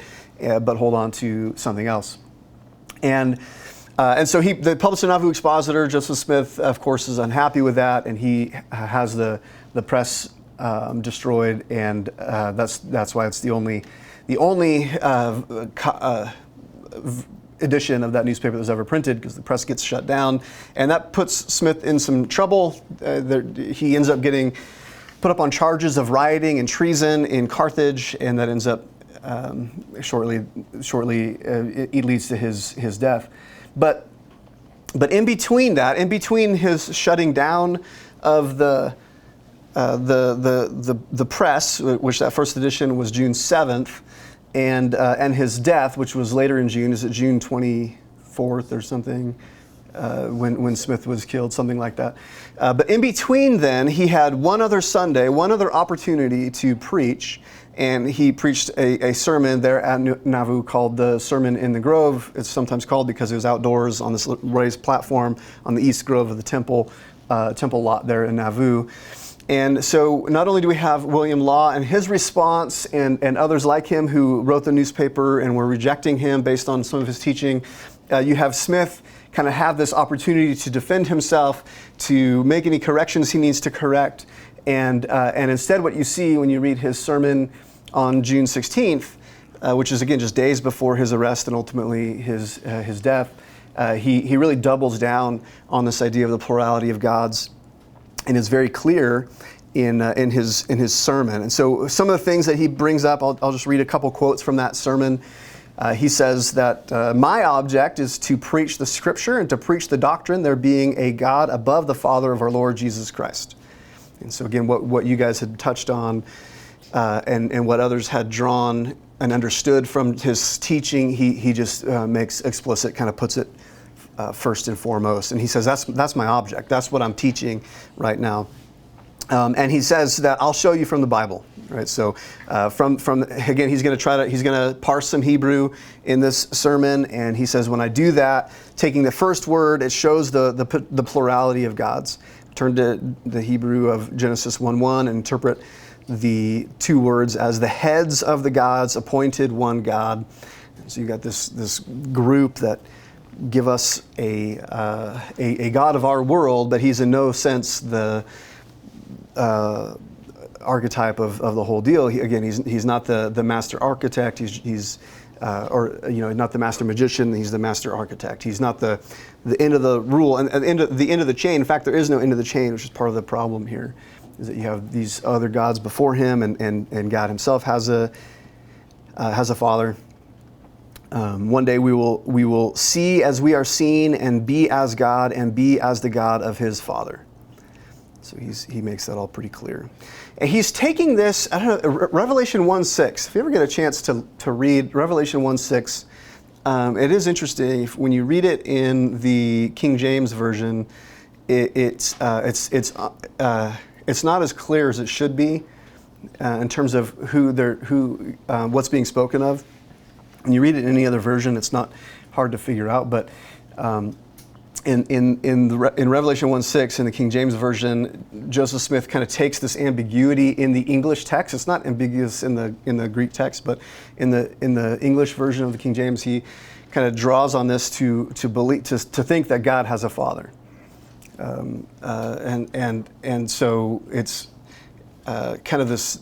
but hold on to something else. And so they published the Nauvoo Expositor. Joseph Smith, of course, is unhappy with that, and he has the press destroyed, and that's why it's the only edition of that newspaper that was ever printed, because the press gets shut down, and that puts Smith in some trouble. He ends up getting put up on charges of rioting and treason in Carthage, and that ends up shortly it leads to his death. But in between that, in between his shutting down of the press, which that first edition was June 7th, and his death, which was later in June, is it June 24th or something, when Smith was killed, something like that. But in between then, he had one other Sunday, one other opportunity to preach, and he preached a sermon there at Nauvoo called the Sermon in the Grove. It's sometimes called because it was outdoors on this raised platform on the east grove of the temple lot there in Nauvoo. And so not only do we have William Law and his response, and others like him who wrote the newspaper and were rejecting him based on some of his teaching, you have Smith kind of have this opportunity to defend himself, to make any corrections he needs to correct. And instead what you see when you read his sermon on June 16th, which is again just days before his arrest and ultimately his death, he really doubles down on this idea of the plurality of gods, and is very clear in his sermon. And so some of the things that he brings up, I'll just read a couple quotes from that sermon. He says that my object is to preach the Scripture and to preach the doctrine, there being a God above the Father of our Lord Jesus Christ. And so again, what you guys had touched on, and what others had drawn and understood from his teaching, he just makes explicit, kind of puts it first and foremost. And he says, that's my object. That's what I'm teaching right now. And he says that I'll show you from the Bible, right? So from again, he's going to parse some Hebrew in this sermon. And he says, when I do that, taking the first word, it shows the plurality of gods. Turn to the Hebrew of Genesis 1:1 and interpret the two words as the heads of the gods appointed one God. So you got this group that give us a God of our world, but he's in no sense the archetype of the whole deal. He's not the master architect. He's not the master magician. He's the master architect. He's not the end of the rule and the end of the chain. In fact, there is no end of the chain, which is part of the problem here, is that you have these other gods before him, and God himself has a father. One day we will see as we are seen, and be as God, and be as the God of his Father. So he makes that all pretty clear. And he's taking this, Revelation 1:6. If you ever get a chance to read Revelation 1:6, it is interesting. When you read it in the King James Version, it's not as clear as it should be in terms of what's being spoken of. When you read it in any other version, it's not hard to figure out. But in Revelation 1:6 in the King James Version, Joseph Smith kind of takes this ambiguity in the English text. It's not ambiguous in the Greek text, but in the English version of the King James, he kind of draws on this to think that God has a father, and so it's kind of this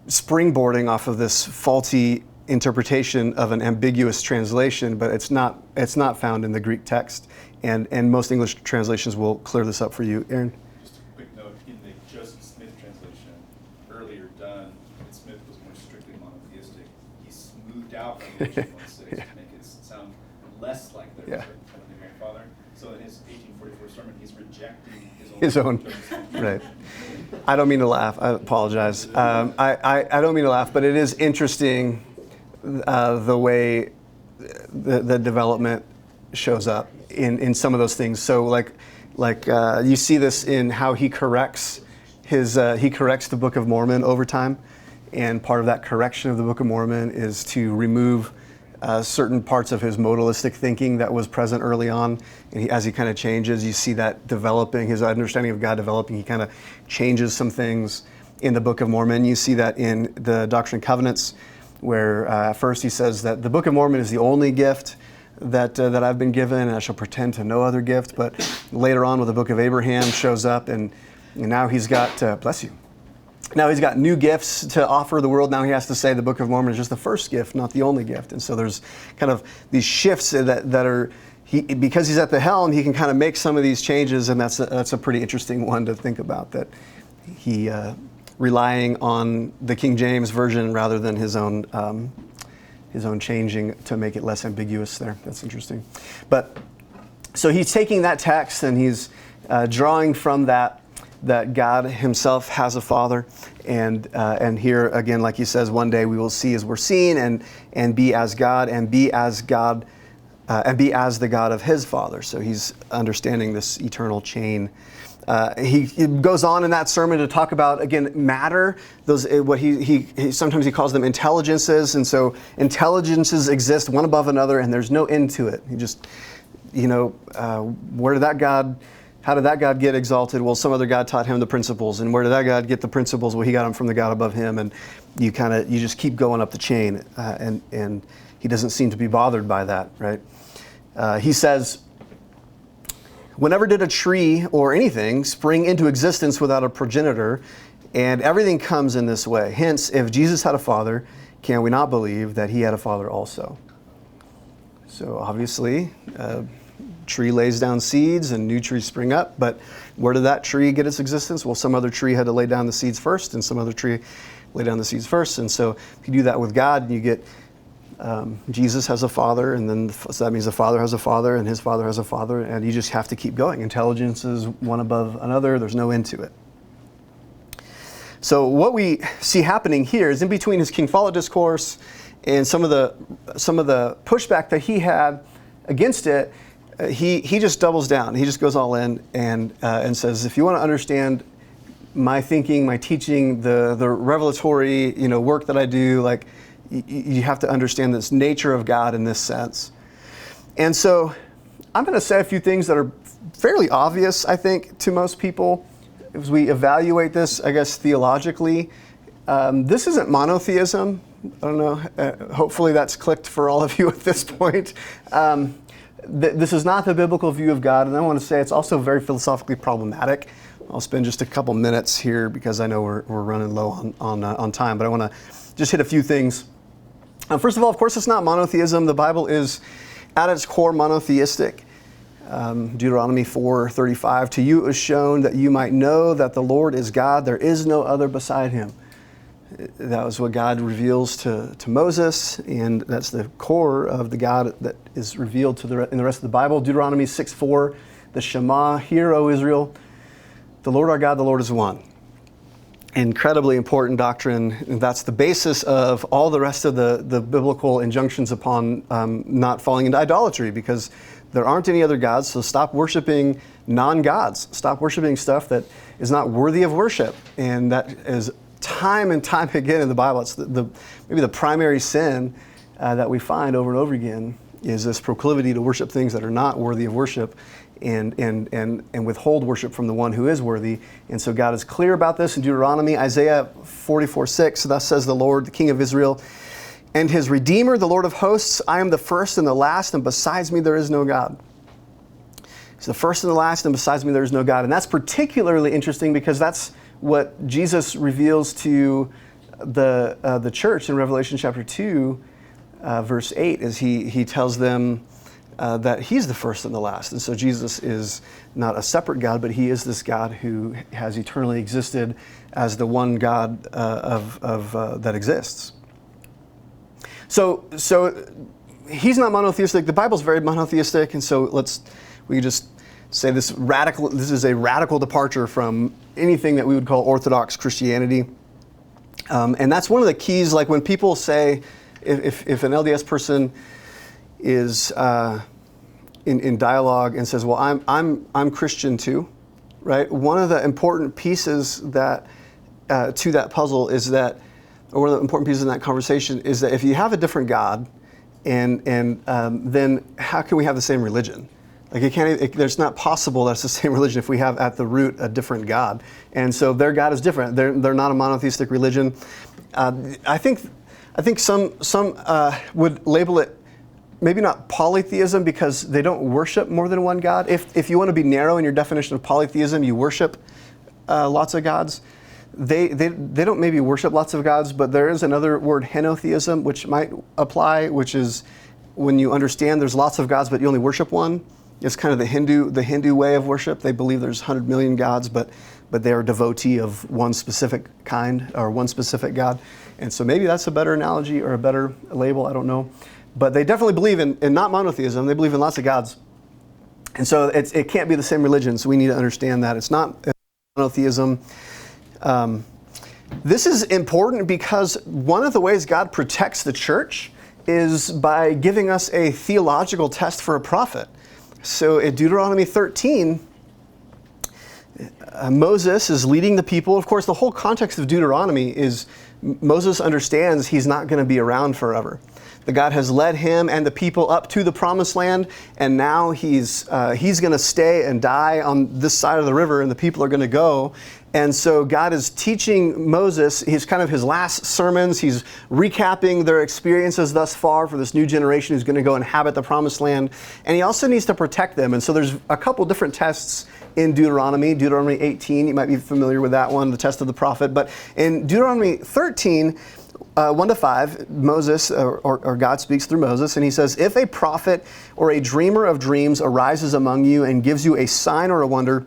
springboarding off of this faulty interpretation of an ambiguous translation, but it's not found in the Greek text, and most English translations will clear this up for you. Aaron? Just a quick note, in the Joseph Smith translation, earlier done, and Smith was more strictly monotheistic. He smoothed out Revelation 1:6 to make it sound less like there was a heavenly grandfather. So in his 1844 sermon, he's rejecting his own. Right. I don't mean to laugh. I apologize. I don't mean to laugh, but it is interesting the way the development shows up in some of those things. So like you see this in how he corrects the Book of Mormon over time, and part of that correction of the Book of Mormon is to remove certain parts of his modalistic thinking that was present early on, and as he kind of changes, you see that developing, his understanding of God developing. He kind of changes some things in the Book of Mormon. You see that in the Doctrine and Covenants, where at first he says that the Book of Mormon is the only gift that I've been given, and I shall pretend to no other gift. But later on, when the Book of Abraham shows up, and now he's got, bless you, now he's got new gifts to offer the world. Now he has to say the Book of Mormon is just the first gift, not the only gift. And so there's kind of these shifts that are, because he's at the helm, he can kind of make some of these changes, and that's a pretty interesting one to think about, that he relying on the King James Version rather than his own changing to make it less ambiguous there. That's interesting. But so he's taking that text and he's drawing from that God himself has a Father, and here again, like he says, one day we will see as we're seen, and be as God, and be as God, and be as the God of his Father. So he's understanding this eternal chain. He goes on in that sermon to talk about, again, matter. Those what he sometimes he calls them intelligences, and so intelligences exist one above another, and there's no end to it. He just, where did that God? How did that God get exalted? Well, some other God taught him the principles. And where did that God get the principles? Well, he got them from the God above him. And you just keep going up the chain. And he doesn't seem to be bothered by that, right? He says, whenever did a tree or anything spring into existence without a progenitor? And everything comes in this way. Hence, if Jesus had a father, can we not believe that he had a father also? So obviously, tree lays down seeds and new trees spring up, but where did that tree get its existence? Well, some other tree had to lay down the seeds first, and some other tree lay down the seeds first. And so if you do that with God, you get Jesus has a father, and then so that means the Father has a father, and his Father has a father, and you just have to keep going. Intelligence is one above another. There's no end to it. So what we see happening here is in between his King Follett discourse and some of the pushback that he had against it, he just doubles down. He just goes all in and says, if you want to understand my thinking, my teaching, the revelatory work that I do, like you have to understand this nature of God in this sense. And so I'm going to say a few things that are fairly obvious, I think, to most people as we evaluate this, I guess, theologically. This isn't monotheism. I don't know. Hopefully that's clicked for all of you at this point. This is not the biblical view of God, and I want to say it's also very philosophically problematic. I'll spend just a couple minutes here because I know we're running low on time, but I want to just hit a few things. First of all, of course, it's not monotheism. The Bible is, at its core, monotheistic. Deuteronomy 4:35, to you is shown that you might know that the Lord is God. There is no other beside him. That was what God reveals to Moses, and that's the core of the God that is revealed in the rest of the Bible. Deuteronomy 6:4, the Shema, hear, O Israel, the Lord our God, the Lord is one. Incredibly important doctrine. And that's the basis of all the rest of the biblical injunctions upon not falling into idolatry, because there aren't any other gods, so stop worshiping non-gods. Stop worshiping stuff that is not worthy of worship. And that is time and time again in the Bible. It's maybe the primary sin that we find over and over again is this proclivity to worship things that are not worthy of worship and withhold worship from the one who is worthy. And so God is clear about this in Deuteronomy. Isaiah 44:6, thus says the Lord, the King of Israel, and his Redeemer, the Lord of hosts, I am the first and the last, and besides me there is no God. He's the first and the last, and besides me there is no God. And that's particularly interesting because that's what Jesus reveals to the church in Revelation chapter 2, verse 8, is he tells them that he's the first and the last. And so Jesus is not a separate God, but he is this God who has eternally existed as the one God that exists. So he's not monotheistic. The Bible's very monotheistic, and so we just say this is a radical departure from anything that we would call Orthodox Christianity. And that's one of the keys, like when people say, if an LDS person is in dialogue and says, well, I'm Christian too, right? One of the important pieces that to that puzzle is that, or one of the important pieces in that conversation is that if you have a different God, and then how can we have the same religion? Like there's not possible that it's the same religion if we have at the root a different God. And so their God is different. They're not a monotheistic religion. I think some would label it maybe not polytheism because they don't worship more than one God. If you want to be narrow in your definition of polytheism, you worship lots of gods. They don't maybe worship lots of gods, but there is another word, henotheism, which might apply, which is when you understand there's lots of gods, but you only worship one. It's kind of the Hindu way of worship. They believe there's 100 million gods, but they are a devotee of one specific kind or one specific God. And so maybe that's a better analogy or a better label, I don't know. But they definitely believe in not monotheism, they believe in lots of gods. And so it can't be the same religion, so we need to understand that. It's not monotheism. This is important because one of the ways God protects the church is by giving us a theological test for a prophet. So in Deuteronomy 13, Moses is leading the people. Of course, the whole context of Deuteronomy is Moses understands he's not going to be around forever. The God has led him and the people up to the promised land, and now he's going to stay and die on this side of the river, and the people are going to go. And so God is teaching Moses, he's kind of his last sermons. He's recapping their experiences thus far for this new generation who's going to go inhabit the promised land. And he also needs to protect them. And so there's a couple different tests in Deuteronomy. Deuteronomy 18, you might be familiar with that one, the test of the prophet. But in Deuteronomy 13, 1-5, Moses, or God speaks through Moses, and he says, if a prophet or a dreamer of dreams arises among you and gives you a sign or a wonder,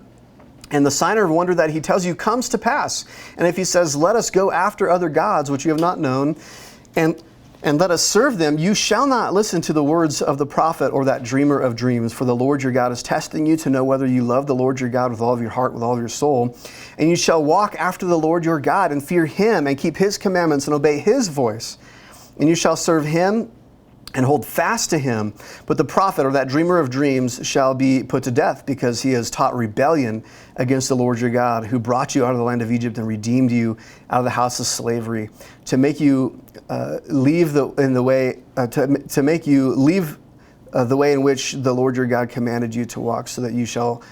and the sign or wonder that he tells you comes to pass, and if he says, let us go after other gods which you have not known, and let us serve them, you shall not listen to the words of the prophet or that dreamer of dreams, for the Lord your God is testing you to know whether you love the Lord your God with all of your heart, with all of your soul. And you shall walk after the Lord your God and fear him and keep his commandments and obey his voice. And you shall serve him and hold fast to him. But the prophet or that dreamer of dreams shall be put to death, because he has taught rebellion against the Lord your God, who brought you out of the land of Egypt and redeemed you out of the house of slavery, to make you leave the way in which the Lord your God commanded you to walk, so that you shall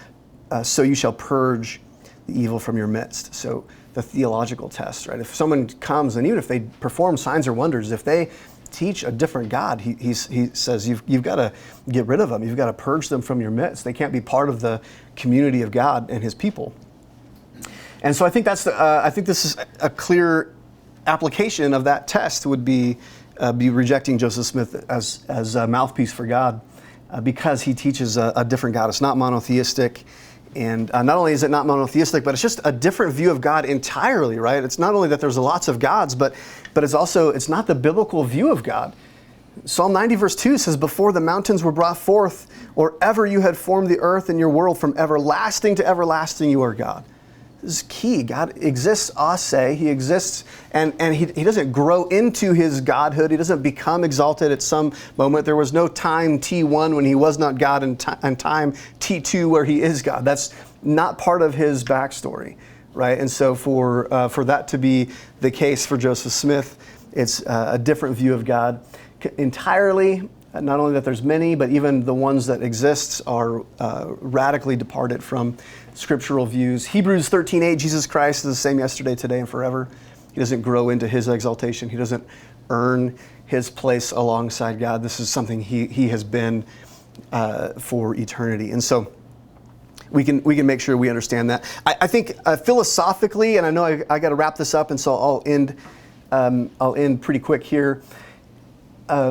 purge the evil from your midst. So the theological test, right? If someone comes, and even if they perform signs or wonders, if they teach a different God, he says you've got to get rid of them. You've got to purge them from your midst. They can't be part of the community of God and his people. And so I think I think this is a clear application of that test would be rejecting Joseph Smith as a mouthpiece for God, because he teaches a different God. It's not monotheistic. And not only is it not monotheistic, but it's just a different view of God entirely, right? It's not only that there's lots of gods, but it's not the biblical view of God. Psalm 90 verse 2 says, before the mountains were brought forth, or ever you had formed the earth and your world, from everlasting to everlasting you are God. This is key. God exists a se. He exists, and he doesn't grow into his godhood. He doesn't become exalted at some moment. There was no time T1 when he was not God, and time T2 where he is God. That's not part of his backstory, right? And so for that to be the case for Joseph Smith, it's a different view of God entirely. Not only that there's many, but even the ones that exist are radically departed from scriptural views. Hebrews 13:8, Jesus Christ is the same yesterday, today, and forever. He doesn't grow into his exaltation. He doesn't earn his place alongside God. This is something he has been for eternity. And so we can make sure we understand that. I think philosophically, and I know I got to wrap this up, and so I'll end I'll end pretty quick here.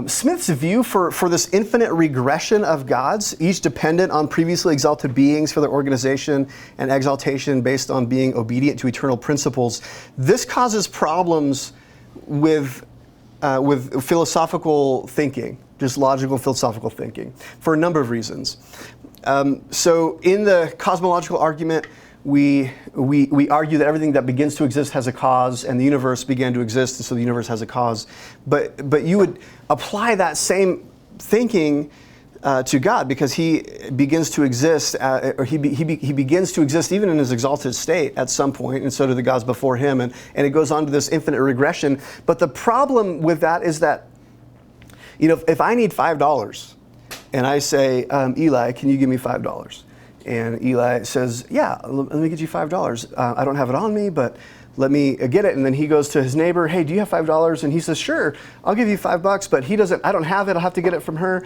Smith's view for this infinite regression of gods, each dependent on previously exalted beings for their organization and exaltation based on being obedient to eternal principles, this causes problems with philosophical thinking, just logical philosophical thinking, for a number of reasons. So in the cosmological argument, we argue that everything that begins to exist has a cause, and the universe began to exist, and so the universe has a cause. But you would apply that same thinking to God, because he begins to exist, or he begins to exist even in his exalted state at some point, and so do the gods before him, and it goes on to this infinite regression. But the problem with that is that, if I need $5, and I say, Eli, can you give me $5? And Eli says, yeah, let me get you $5. I don't have it on me, but let me get it. And then he goes to his neighbor, hey, do you have $5? And he says, sure, I'll give you $5, but he doesn't, I don't have it, I'll have to get it from her.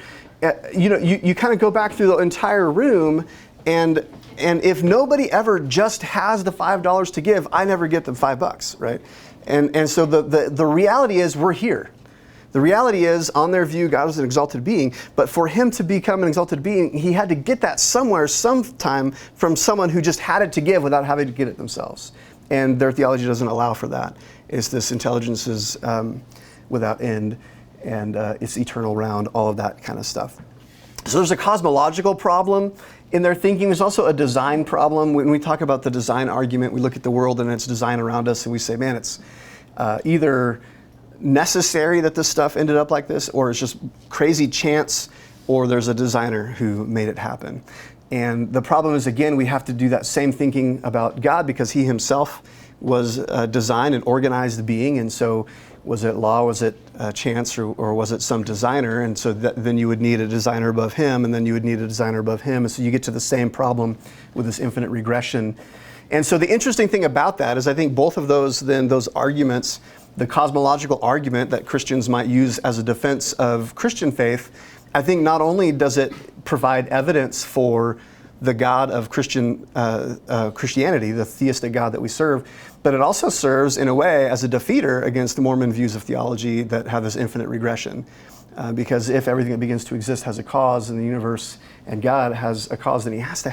You kind of go back through the entire room, and if nobody ever just has the $5 to give, I never get the $5, right? And so the reality is we're here. The reality is, on their view, God was an exalted being, but for him to become an exalted being, he had to get that somewhere, sometime, from someone who just had it to give without having to get it themselves. And their theology doesn't allow for that. It's this intelligence is without end, and it's eternal round, all of that kind of stuff. So there's a cosmological problem in their thinking. There's also a design problem. When we talk about the design argument, we look at the world and its design around us, and we say, man, it's either necessary that this stuff ended up like this, or it's just crazy chance, or there's a designer who made it happen. And the problem is, again, we have to do that same thinking about God, because he himself was a designed and organized being. And so was it law, was it chance, or was it some designer? And so then you would need a designer above him, and then you would need a designer above him. And so you get to the same problem with this infinite regression. And so the interesting thing about that is, I think both of those arguments, the cosmological argument that Christians might use as a defense of Christian faith, I think not only does it provide evidence for the God of Christianity, the theistic God that we serve, but it also serves in a way as a defeater against the Mormon views of theology that have this infinite regression. Because if everything that begins to exist has a cause, and the universe and God has a cause, then there has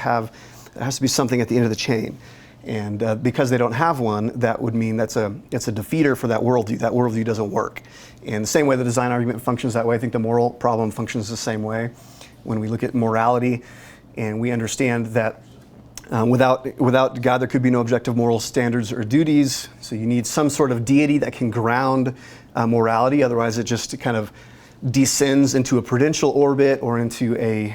to be something at the end of the chain. And because they don't have one, that would mean it's a defeater for that worldview. That worldview doesn't work. And the same way the design argument functions that way, I think the moral problem functions the same way. When we look at morality, and we understand that without God, there could be no objective moral standards or duties. So you need some sort of deity that can ground morality. Otherwise, it just kind of descends into a prudential orbit, or into a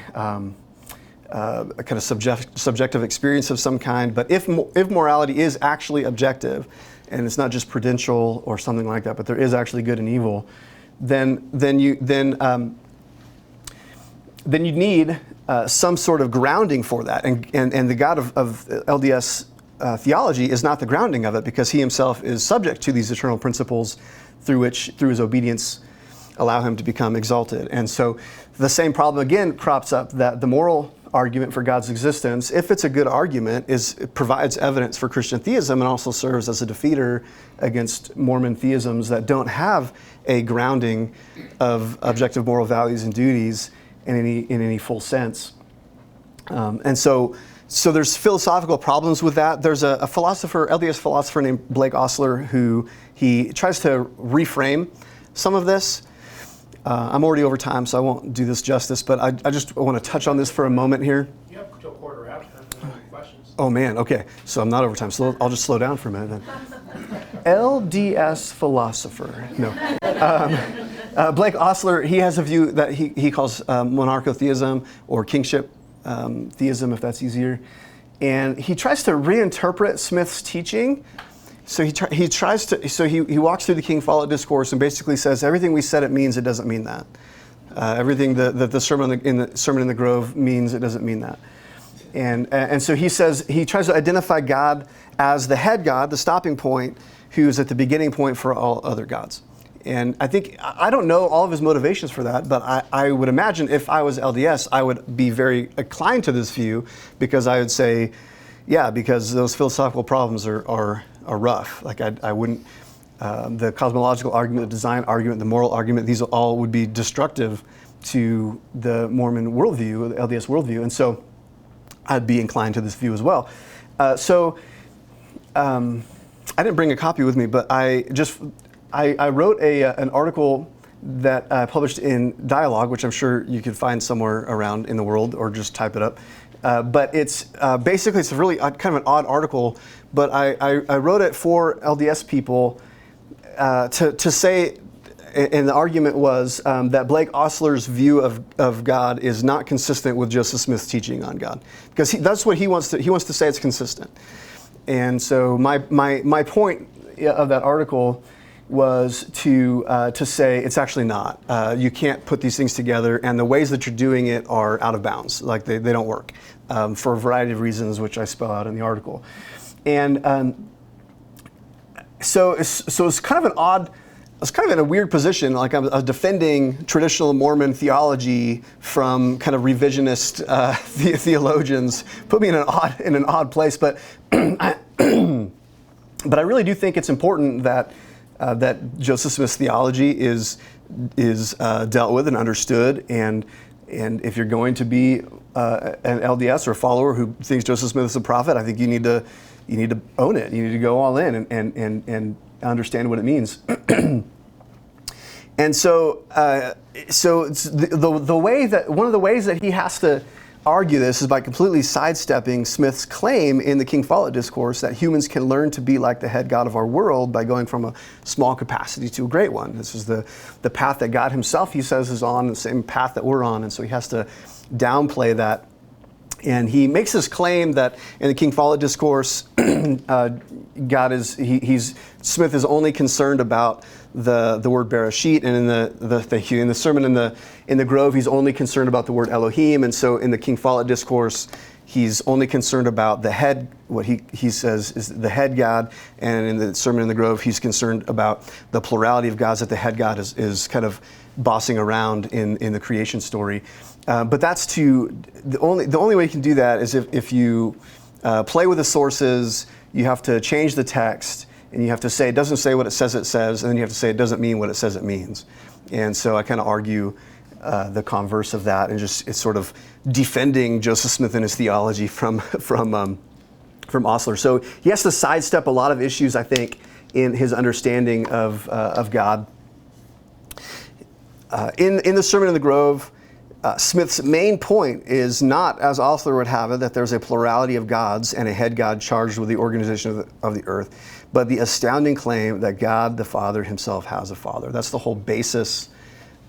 kind of subjective experience of some kind. But if morality is actually objective, and it's not just prudential or something like that, but there is actually good and evil, then you need some sort of grounding for that. And the God of LDS theology is not the grounding of it, because he himself is subject to these eternal principles through his obedience, allow him to become exalted. And so the same problem again crops up, that the moral argument for God's existence, if it's a good argument, it provides evidence for Christian theism, and also serves as a defeater against Mormon theisms that don't have a grounding of objective moral values and duties in any full sense. And so there's philosophical problems with that. There's a philosopher, LDS philosopher named Blake Ostler, who he tries to reframe some of this. I'm already over time, so I won't do this justice, but I just want to touch on this for a moment here. You have till quarter after if there's any questions. Oh man, okay. So I'm not over time, so I'll just slow down for a minute then. LDS philosopher. No. Blake Ostler, he has a view that he calls monarchotheism, or kingship theism, if that's easier. And he tries to reinterpret Smith's teaching. So he walks through the King Follett Discourse and basically says everything we said it means, it doesn't mean that. Everything that the Sermon in the Grove means, it doesn't mean that. And so he says, he tries to identify God as the head God, the stopping point, who's at the beginning point for all other gods. And I don't know all of his motivations for that, but I would imagine if I was LDS, I would be very inclined to this view, because I would say, yeah, because those philosophical problems are rough. Like I wouldn't, the cosmological argument, the design argument, the moral argument, these all would be destructive to the Mormon worldview, the LDS worldview. And so I'd be inclined to this view as well. I didn't bring a copy with me, but I wrote an article that I published in Dialogue, which I'm sure you could find somewhere around in the world, or just type it up. But it's basically, it's a really kind of an odd article, but I wrote it for LDS people to say, and the argument was that Blake Ostler's view of God is not consistent with Joseph Smith's teaching on God, because that's what he wants to say it's consistent. And so my point of that article was to say it's actually not. You can't put these things together, and the ways that you're doing it are out of bounds. Like they don't work for a variety of reasons, which I spell out in the article. And so it's kind of an odd. I was kind of in a weird position, like I was defending traditional Mormon theology from kind of revisionist theologians. Put me in an odd place, but I really do think it's important that Joseph Smith's theology is dealt with and understood, and if you're going to be an LDS or a follower who thinks Joseph Smith is a prophet, I think you need to own it. You need to go all in and understand what it means. And so it's the way that one of the ways that he has to argue this is by completely sidestepping Smith's claim in the King Follett Discourse that humans can learn to be like the head God of our world by going from a small capacity to a great one. This is the path that God himself, he says, is on, the same path that we're on, and so he has to downplay that. And he makes this claim that in the King Follett Discourse, Smith is only concerned about the word Bereshit, and in the sermon in the Grove, he's only concerned about the word Elohim. And so in the King Follett Discourse, he's only concerned about the head, what he says is the head God, and in the sermon in the Grove, he's concerned about the plurality of gods, that the head God is kind of bossing around in the creation story. But that's the only way you can do that is if you play with the sources. You have to change the text, and you have to say it doesn't say what it says, and then you have to say it doesn't mean what it says it means. And so I kind of argue the converse of that, and it's sort of defending Joseph Smith and his theology from Ostler. So he has to sidestep a lot of issues, I think, in his understanding of God. In the Sermon in the Grove, Smith's main point is not, as Ostler would have it, that there's a plurality of gods and a head God charged with the organization of the earth, but the astounding claim that God the Father himself has a Father. That's the whole basis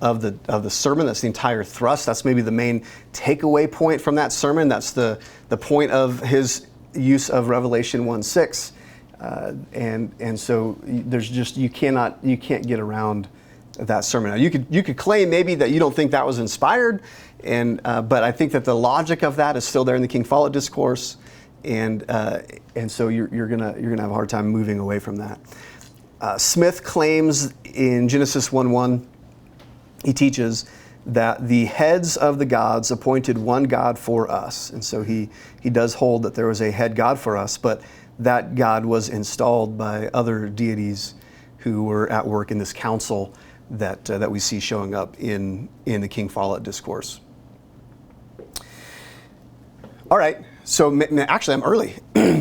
of the sermon. That's the entire thrust. That's maybe the main takeaway point from that sermon. That's the point of his use of Revelation 1:6, and so there's just you can't get around that sermon. Now, you could claim maybe that you don't think that was inspired, but I think that the logic of that is still there in the King Follett Discourse, and so you're gonna have a hard time moving away from that. Smith claims in Genesis 1:1, he teaches that the heads of the gods appointed one God for us, and so he does hold that there was a head God for us, but that God was installed by other deities who were at work in this council that we see showing up in the King Follett Discourse. All right, so actually I'm early,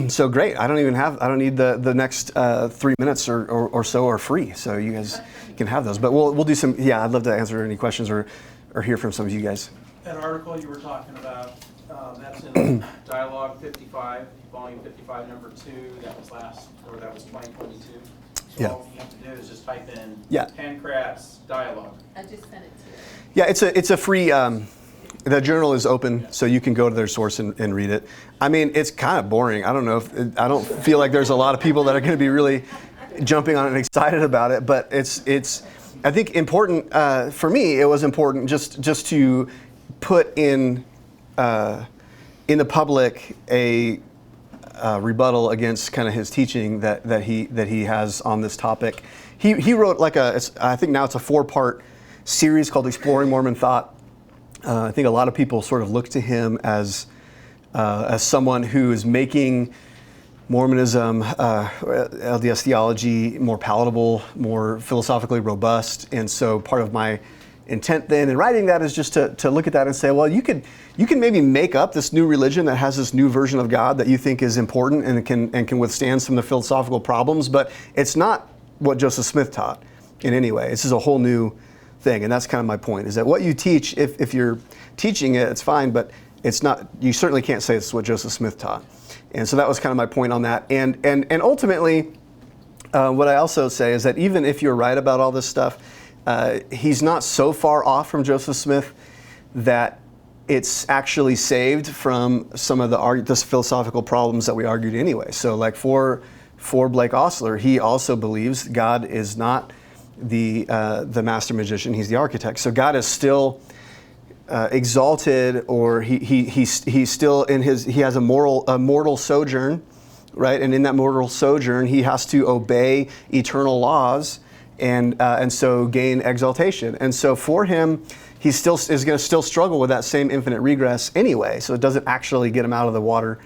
so great. I don't need the next 3 minutes or so are free, so you guys can have those. But we'll do some. Yeah, I'd love to answer any questions or hear from some of you guys. That article you were talking about, that's in Dialogue 55, volume 55, number 2. That was 2022. So Yeah. all you have to do is just type in Yeah. Pankratz Dialogue. I just sent it to you. Yeah, it's a free. The journal is open, so you can go to their source and read it. I mean, it's kind of boring. I don't feel like there's a lot of people that are going to be really jumping on it and excited about it. But it's I think important for me. It was important just to put in the public a rebuttal against kind of his teaching that he has on this topic. He wrote I think now it's a 4-part series called Exploring Mormon Thought. I think a lot of people sort of look to him as someone who is making Mormonism, LDS theology, more palatable, more philosophically robust. And so part of my intent then in writing that is just to look at that and say, well, you can maybe make up this new religion that has this new version of God that you think is important and can withstand some of the philosophical problems, but it's not what Joseph Smith taught in any way. This is a whole new thing, and that's kind of my point, is that what you teach, if you're teaching it, it's fine, but it's not, you certainly can't say it's what Joseph Smith taught. And so that was kind of my point on that. And ultimately, what I also say is that even if you're right about all this stuff, he's not so far off from Joseph Smith that it's actually saved from some of the philosophical problems that we argued anyway. So like for Blake Ostler, he also believes God is not the master magician, he's the architect. So God is still exalted, or he's still in he has a mortal sojourn, right? And in that mortal sojourn, he has to obey eternal laws and so gain exaltation. And so for him, he still is going to still struggle with that same infinite regress anyway. So it doesn't actually get him out of the water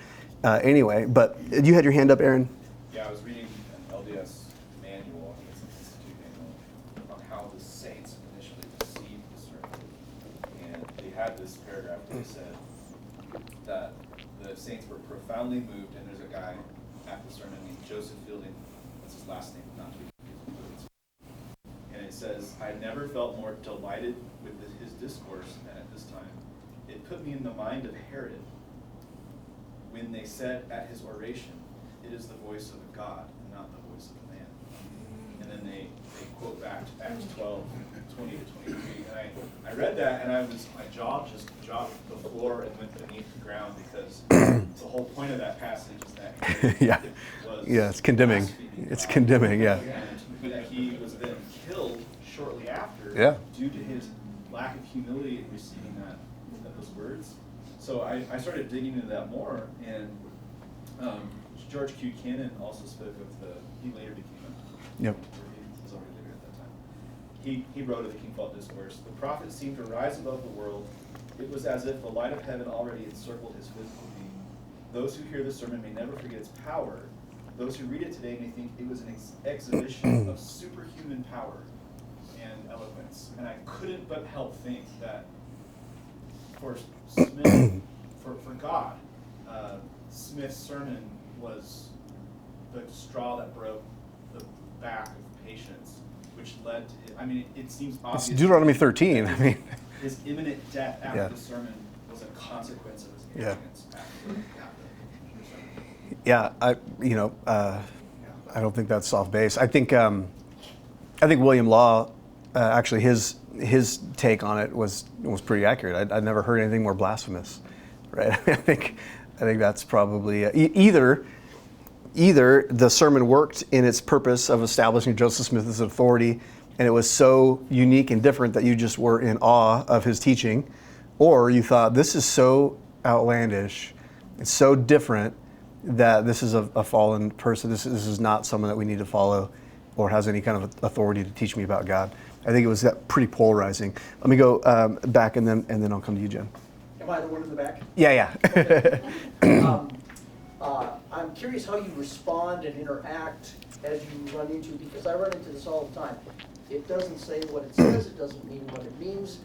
anyway. But you had your hand up, Aaron. Yeah, I was reading an LDS manual, I think it's an institute manual, on how the saints initially received discernment. And they had this paragraph where they said that the saints were profoundly moved, and there's a guy at the sermon named Joseph Fielding, that's his last name, not to be confused. And it says, I never felt more delighted with his discourse than at this time. It put me in the mind of Herod when they said at his oration, it is the voice of God and not the voice of a man. And then they quote back to Acts 12, 20 to 23. And I read that, and my jaw just dropped to the floor and went beneath the ground, because the whole point of that passage is that Yeah. It's condemning. It's condemning, yeah. But he was then killed shortly after, due to his lack of humility in receiving those words. So I started digging into that more, and George Q. Cannon also spoke of he later became he was already later at that time. He wrote of the King Follett Discourse, the prophet seemed to rise above the world. It was as if the light of heaven already encircled his physical being. Those who hear the sermon may never forget its power. Those who read it today may think it was an exhibition of superhuman power and eloquence. And I couldn't but help think that for Smith, for God, Smith's sermon was the straw that broke the back of patience, which led to, it seems obvious. It's Deuteronomy 13, His imminent death after the sermon was a consequence of his arrogance after the sermon. Yeah, I don't think that's off base. I think William Law, actually his take on it was pretty accurate. I'd never heard anything more blasphemous, right? I think that's probably either the sermon worked in its purpose of establishing Joseph Smith as an authority, and it was so unique and different that you just were in awe of his teaching, or you thought, this is so outlandish, it's so different that this is a fallen person. This is not someone that we need to follow or has any kind of authority to teach me about God. I think it was that pretty polarizing. Let me go back and then I'll come to you, Jen. Am I the one in the back? Yeah. I'm curious how you respond and interact as you run into, because I run into this all the time. It doesn't say what it says, it doesn't mean what it means.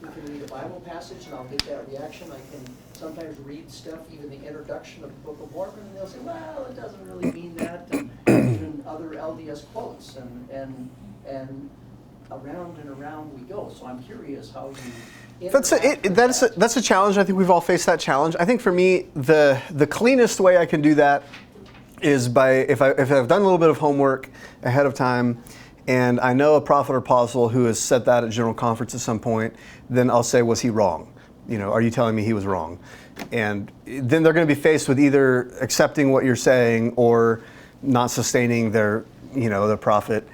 We can read a Bible passage and I'll get that reaction. I can sometimes read stuff, even the introduction of the Book of Mormon, and they'll say, well, it doesn't really mean that. And even other LDS quotes, and around and around we go. So I'm curious how you That's a challenge. I think we've all faced that challenge. I think for me, the cleanest way I can do that is by if I've done a little bit of homework ahead of time, and I know a prophet or apostle who has said that at General Conference at some point, then I'll say, was he wrong? Are you telling me he was wrong? And then they're going to be faced with either accepting what you're saying or not sustaining their prophet.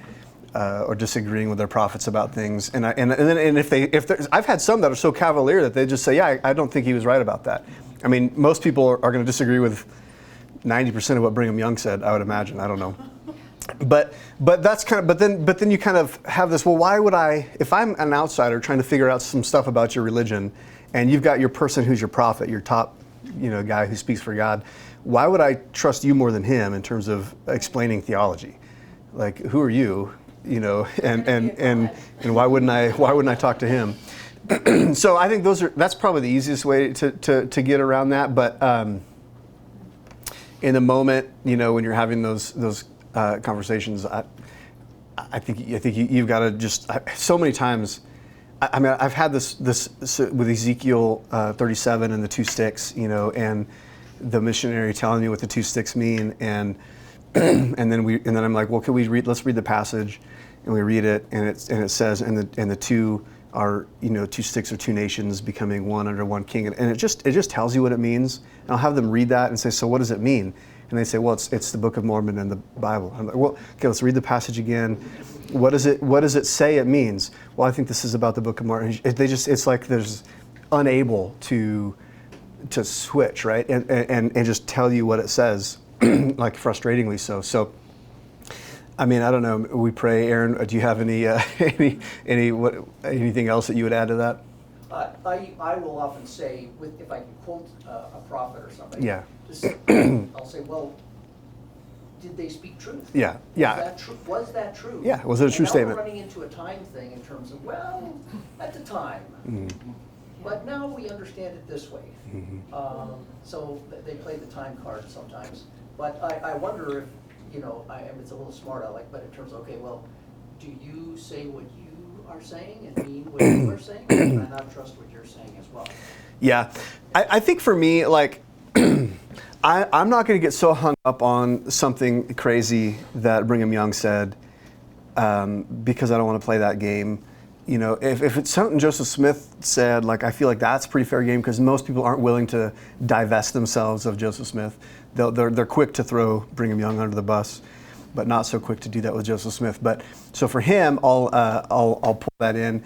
Or disagreeing with their prophets about things, and if I've had some that are so cavalier that they just say, yeah, I don't think he was right about that. Most people are going to disagree with 90% of what Brigham Young said, I would imagine. I don't know, but that's kind of but then you kind of have this. Well, why would I? If I'm an outsider trying to figure out some stuff about your religion, and you've got your person who's your prophet, your top guy who speaks for God. Why would I trust you more than him in terms of explaining theology? Like, who are you? And why wouldn't I talk to him? So I think that's probably the easiest way to get around that. But in the moment, when you're having those conversations, I think you've got to just so many times. I mean, I've had this with Ezekiel 37 and the two sticks, and the missionary telling me what the two sticks mean, and then I'm like, well, let's read the passage, and we read it, and it says, and the two are, two sticks or two nations becoming one under one king, and it just tells you what it means. And I'll have them read that and say, so what does it mean? And they say, well, it's the Book of Mormon and the Bible. I'm like, well, okay, let's read the passage again. What does it say it means? Well, I think this is about the Book of Mormon. It's like there's unable to switch, right? And just tell you what it says, like frustratingly so. So, I mean, I don't know. We pray, Aaron. Do you have anything else that you would add to that? I will often say, if I can quote a prophet or something, Yeah. I'll say, well, did they speak truth? Yeah. Was that true? Yeah. Was it a true statement? Now we're running into a time thing in terms of, well, at the time. Mm-hmm. But now we understand it this way. Mm-hmm. So they play the time card sometimes. But I wonder if, it's a little smart aleck, but in terms of, okay, well, do you say what you are saying and mean what you are saying? And not trust what you're saying as well. Yeah. I think for me, like, I'm not going to get so hung up on something crazy that Brigham Young said because I don't want to play that game. If it's something Joseph Smith said, like, I feel like that's pretty fair game because most people aren't willing to divest themselves of Joseph Smith. They're quick to throw Brigham Young under the bus, but not so quick to do that with Joseph Smith. But so for him, I'll pull that in.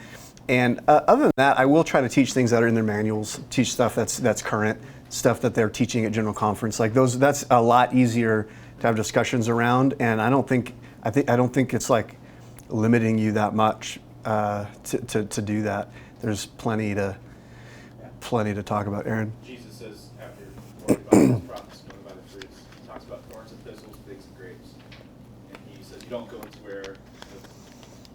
And other than that, I will try to teach things that are in their manuals, teach stuff that's current, stuff that they're teaching at General Conference. Like those, that's a lot easier to have discussions around. And I don't think it's like limiting you that much to do that. There's plenty to talk about. Aaron? Jesus says after talking about his prophets known by the fruits, he talks about thorns and thistles, figs and grapes. And he says you don't go into where the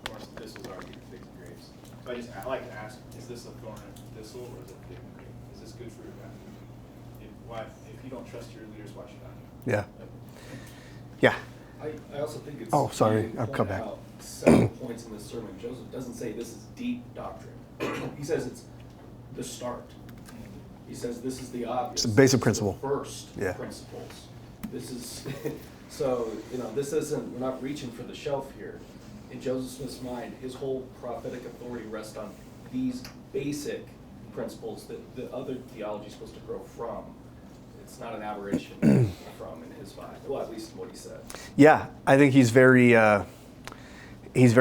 thorns and thistles are, but figs and grapes. So I like to ask, is this a thorn and thistle or is it a fig and grape? Is this good fruit or bad fruit? If you don't trust your leaders, why should I? Yeah. Yeah. I also think it's Oh, sorry, you I'll come point back. out several points in this sermon. Joseph doesn't say this is deep doctrine. He says it's the start. He says this is the obvious. It's a basic This is principle. the first Yeah. principles. This is so this isn't, we're not reaching for the shelf here. In Joseph Smith's mind, his whole prophetic authority rests on these basic principles that the other theology is supposed to grow from. It's not an aberration from in his mind. Well, at least what he said. Yeah, I think he's very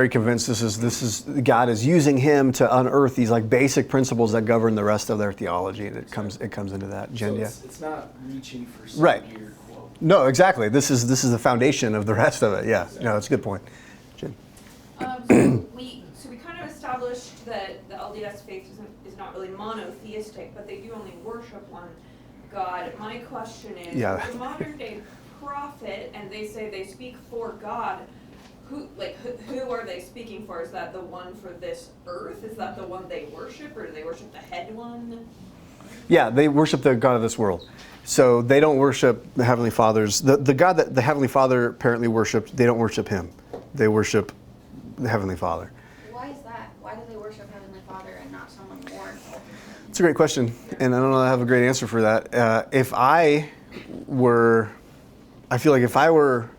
convinced this is God is using him to unearth these like basic principles that govern the rest of their theology, and it comes into that. Jen, So yeah. it's not reaching for some Right. weird quote. No, exactly. This is the foundation of the rest of it. Yeah. No, that's a good point. Jen. So we kind of established that the LDS faith is not really monotheistic, but they do only worship one God. My question is, Yeah. the modern day prophet, and they say they speak for God. Who are they speaking for? Is that the one for this earth? Is that the one they worship, or do they worship the head one? Yeah, they worship the God of this world. So they don't worship the Heavenly Father's. The God that the Heavenly Father apparently worshipped, they don't worship him. They worship the Heavenly Father. Why is that? Why do they worship Heavenly Father and not someone more? It's a great question, and I don't know if I have a great answer for that. I feel like if I were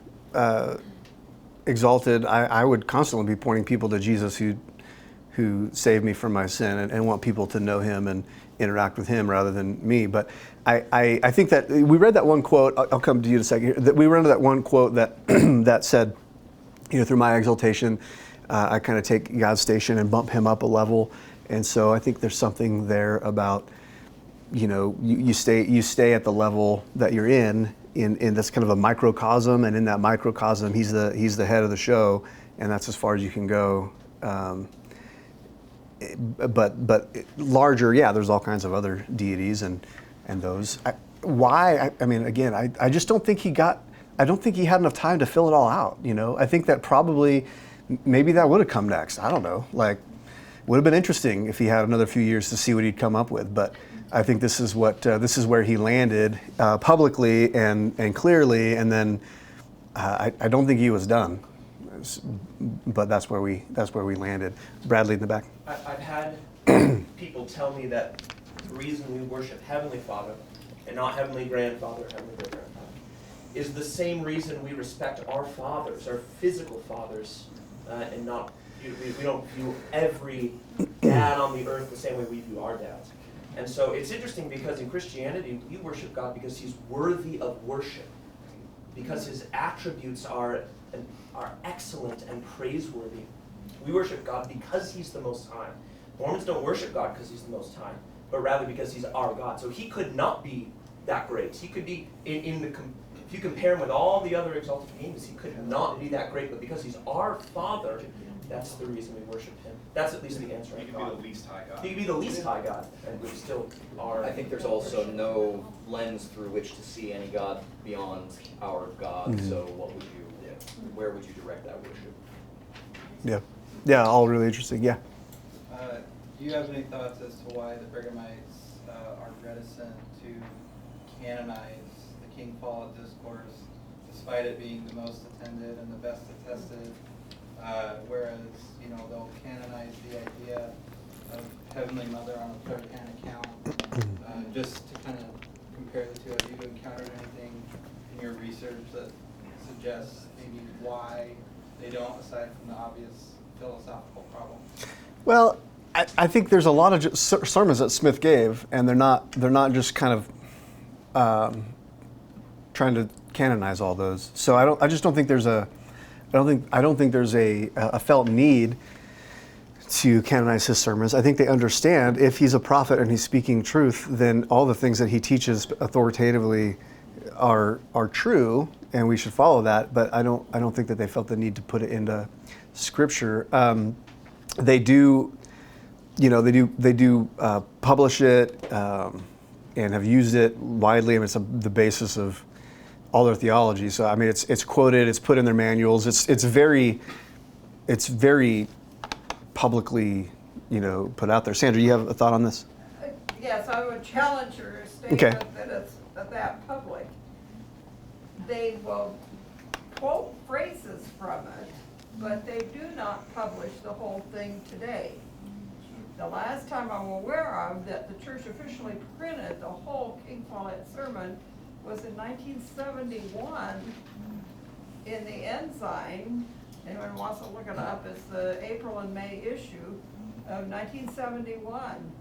exalted, I would constantly be pointing people to Jesus who saved me from my sin and want people to know him and interact with him rather than me. But I think that we read that one quote. I'll come to you in a second. That we read that one quote that that said, through my exaltation, I kind of take God's station and bump him up a level. And so I think there's something there about, you stay at the level that you're in that's kind of a microcosm, and in that microcosm, he's the head of the show, and that's as far as you can go. But larger, yeah, there's all kinds of other deities, and and those. Why? I mean, again, I just don't think he got. I don't think he had enough time to fill it all out. You know, I think that probably, maybe that would have come next. I don't know. Like, would have been interesting if he had another few years to see what he'd come up with. But I think this is where he landed publicly and clearly. And then I don't think he was done. But that's where we landed. Bradley in the back. I've had people tell me that the reason we worship Heavenly Father and not Heavenly Grandfather or Heavenly Great Grandfather is the same reason we respect our fathers, our physical fathers, and not we don't view every dad on the earth the same way we view our dads. And so it's interesting because in Christianity we worship God because He's worthy of worship, because His attributes are excellent and praiseworthy. We worship God because He's the Most High. Mormons don't worship God because He's the Most High, but rather because He's our God. So He could not be that great. He could be if you compare Him with all the other exalted beings, He could not be that great. But because He's our Father, that's the reason we worship Him. That's at least the answer. He could be the least high God. He could be the least high God, and we still are. I think there's also no lens through which to see any God beyond our God. Mm-hmm. So where would you direct that worship? Yeah, all really interesting. Yeah. Do you have any thoughts as to why the Brighamites are reticent to canonize the King Follett Discourse, despite it being the most attended and the best attested, whereas, they'll canonize the idea of Heavenly Mother on a third-hand account, just to kind of compare the two? Have you encountered anything in your research that suggests maybe why they don't, aside from the obvious philosophical problem? Well, I think there's a lot of sermons that Smith gave, and they're not just kind of trying to canonize all those. So I just don't think there's a felt need to canonize his sermons. I think they understand if he's a prophet and he's speaking truth, then all the things that he teaches authoritatively are true, and we should follow that. But I don't think that they felt the need to put it into Scripture. They do publish it and have used it widely. I mean, it's the basis of all their theology. So I mean, it's quoted, it's put in their manuals. It's very publicly, put out there. Sandra, you have a thought on this? Yes, I would challenge your statement that it's that public. They will quote phrases from it, but they do not publish the whole thing today. The last time I'm aware of that the church officially printed the whole King Follett sermon was in 1971 in the Ensign. Anyone wants to look it up, it's the April and May issue of 1971.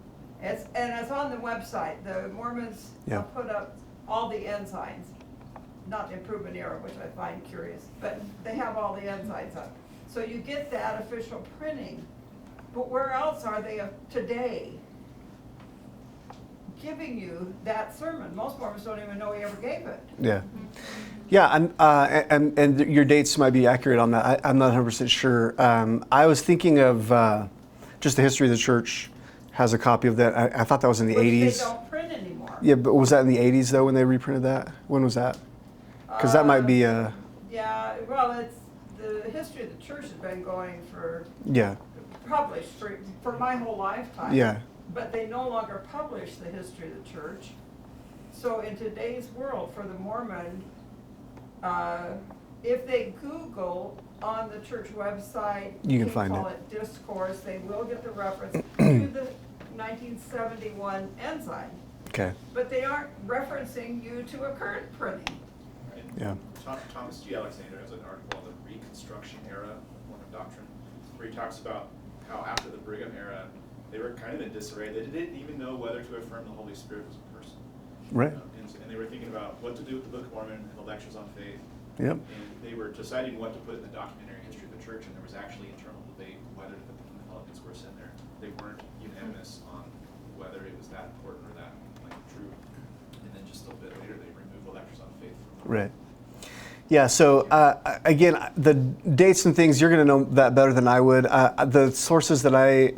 It's on the website. The Mormons have put up all the Ensigns, not the Improvement Era, which I find curious, but they have all the Ensigns up. So you get that official printing. But where else are they today giving you that sermon? Most Mormons don't even know he ever gave it. Yeah, and your dates might be accurate on that. I'm not 100% sure. I was thinking of just the history of the church has a copy of that. I thought that was in the 80s. They don't print anymore. Yeah, but was that in the 80s though when they reprinted that? When was that? Because that might be a... Yeah, well, it's the history of the church has been going for... Yeah. Published for my whole lifetime. Yeah. But they no longer publish the history of the church. So in today's world, for the Mormon, if they Google on the church website, you can find it. Discourse, they will get the reference to the 1971 Ensign. Okay. But they aren't referencing you to a current printing. Right. Yeah. Thomas G. Alexander has an article on the Reconstruction era of Mormon doctrine, where he talks about how after the Brigham era, they were kind of in disarray. They didn't even know whether to affirm the Holy Spirit was a person. Right. And they were thinking about what to do with the Book of Mormon and the lectures on faith. Yep. And they were deciding what to put in the documentary history of the church, and there was actually internal debate whether to put the King Follett Discourse in there. They weren't unanimous on whether it was that important or that true. And then just a little bit later, they removed the lectures on faith from Right. Yeah, so again, the dates and things, you're going to know that better than I would. The sources that I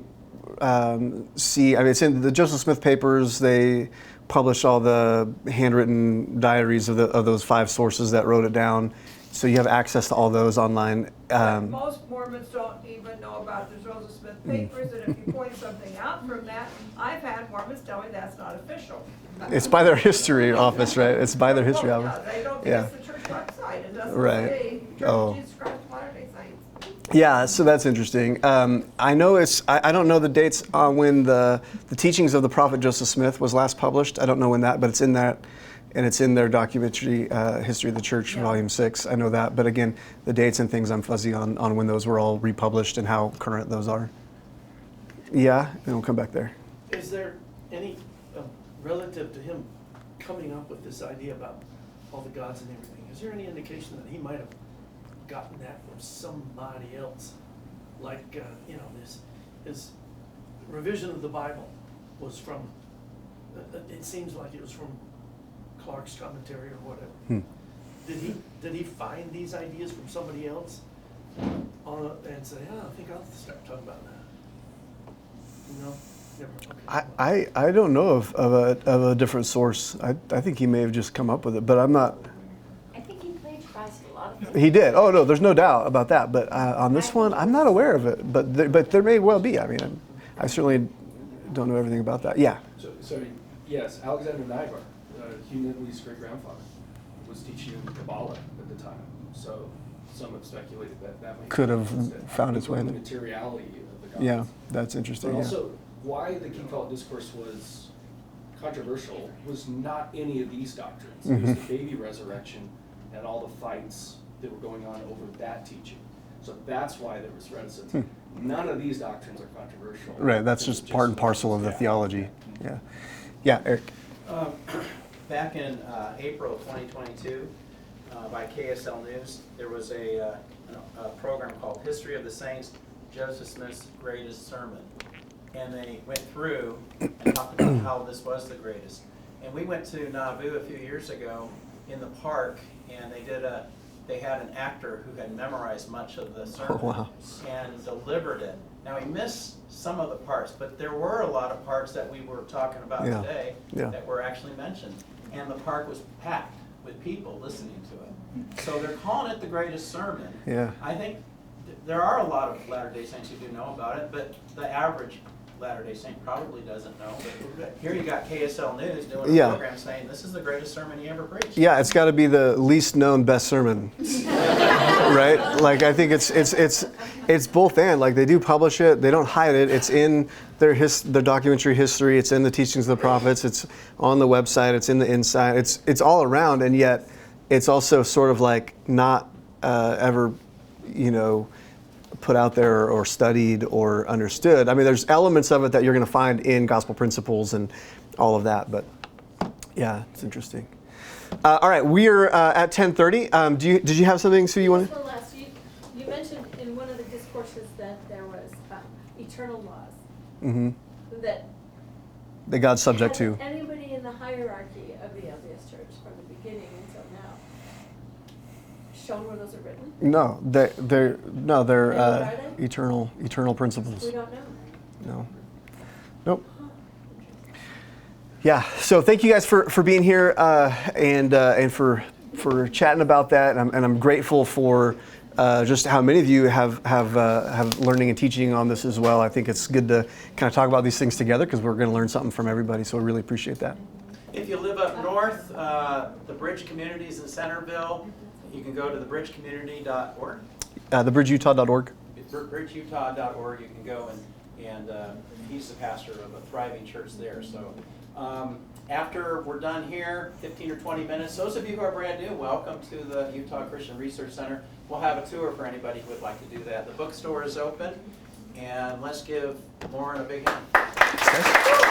see, I mean, it's in the Joseph Smith papers. They published all the handwritten diaries of those 5 sources that wrote it down. So you have access to all those online. Most Mormons don't even know about the Joseph Smith papers, and if you point something out from that, I've had Mormons tell me that's not official. It's by their history office, right? It's by their history office. Yeah, they don't, Yeah. it's the church website, it doesn't Right. say Church Oh. of Jesus Christ of Latter-day Saints. Yeah, so that's interesting. I know I don't know the dates on when the teachings of the prophet Joseph Smith was last published. I don't know when that, but it's in that, and it's in their documentary, History of the Church, Volume 6. I know that, but again, the dates and things I'm fuzzy on when those were all republished and how current those are. Yeah, and we'll come back there. Is there any, relative to him coming up with this idea about all the gods and everything, is there any indication that he might have gotten that from somebody else? Like, his revision of the Bible was from, it seems like it was from Clark's commentary or whatever. Did he find these ideas from somebody else and say, I think I'll start talking about that? No, never. Okay. I don't know of a different source. I think he may have just come up with it, but I'm not. I think he plagiarized a lot of things. He did. Oh no, there's no doubt about that. But on this one, I'm not aware of it. But there may well be. I mean, I certainly don't know everything about that. Yeah. So yes, Alexander Nygaard, Hugh Nibley's great-grandfather, was teaching in Kabbalah at the time. So some have speculated that might Could have that found its way the in. materiality of the gods. Yeah, that's interesting. But Yeah. also, why the King Follett Discourse was controversial was not any of these doctrines. It was the baby resurrection and all the fights that were going on over that teaching. So that's why there was reticence. None of these doctrines are controversial. Right. That's just part and parcel of the theology. Yeah. Yeah, Eric. Back in April of 2022, by KSL News, there was a program called History of the Saints, Joseph Smith's Greatest Sermon. And they went through and talked about how this was the greatest. And we went to Nauvoo a few years ago in the park, and they had an actor who had memorized much of the sermon and delivered it. Now, he missed some of the parts, but there were a lot of parts that we were talking about today that were actually mentioned. And the park was packed with people listening to it. So they're calling it the greatest sermon. Yeah. I think there are a lot of Latter-day Saints who do know about it, but the average Latter-day Saint probably doesn't know. But here you got KSL News doing a program saying this is the greatest sermon he ever preached. Yeah, it's got to be the least known best sermon, right? Like I think it's both and. Like they do publish it, they don't hide it. It's in their documentary history. It's in the teachings of the prophets. It's on the website. It's in the inside. It's all around, and yet it's also sort of like not ever, put out there or studied or understood. I mean, there's elements of it that you're going to find in gospel principles and all of that, but yeah, it's interesting. All right, we're at 10:30. Did you have something, Sue, you wanted? Just one last, you mentioned in one of the discourses that there was eternal laws that God's subject to. has anybody in the hierarchy of the LDS Church from the beginning until now shown where those are written? No, they're Are they? eternal principles. We don't know. No. Nope. Yeah. So thank you guys for being here and for chatting about that. And I'm grateful for just how many of you have learning and teaching on this as well. I think it's good to kind of talk about these things together because we're going to learn something from everybody. So I really appreciate that. If you live up north, the Bridge communities in Centerville, you can go to thebridgecommunity.org. Thebridgeutah.org. Bridgeutah.org. You can go and he's the pastor of a thriving church there. So after we're done here, 15 or 20 minutes, those of you who are brand new, welcome to the Utah Christian Research Center. We'll have a tour for anybody who would like to do that. The bookstore is open, and let's give Loren a big hand.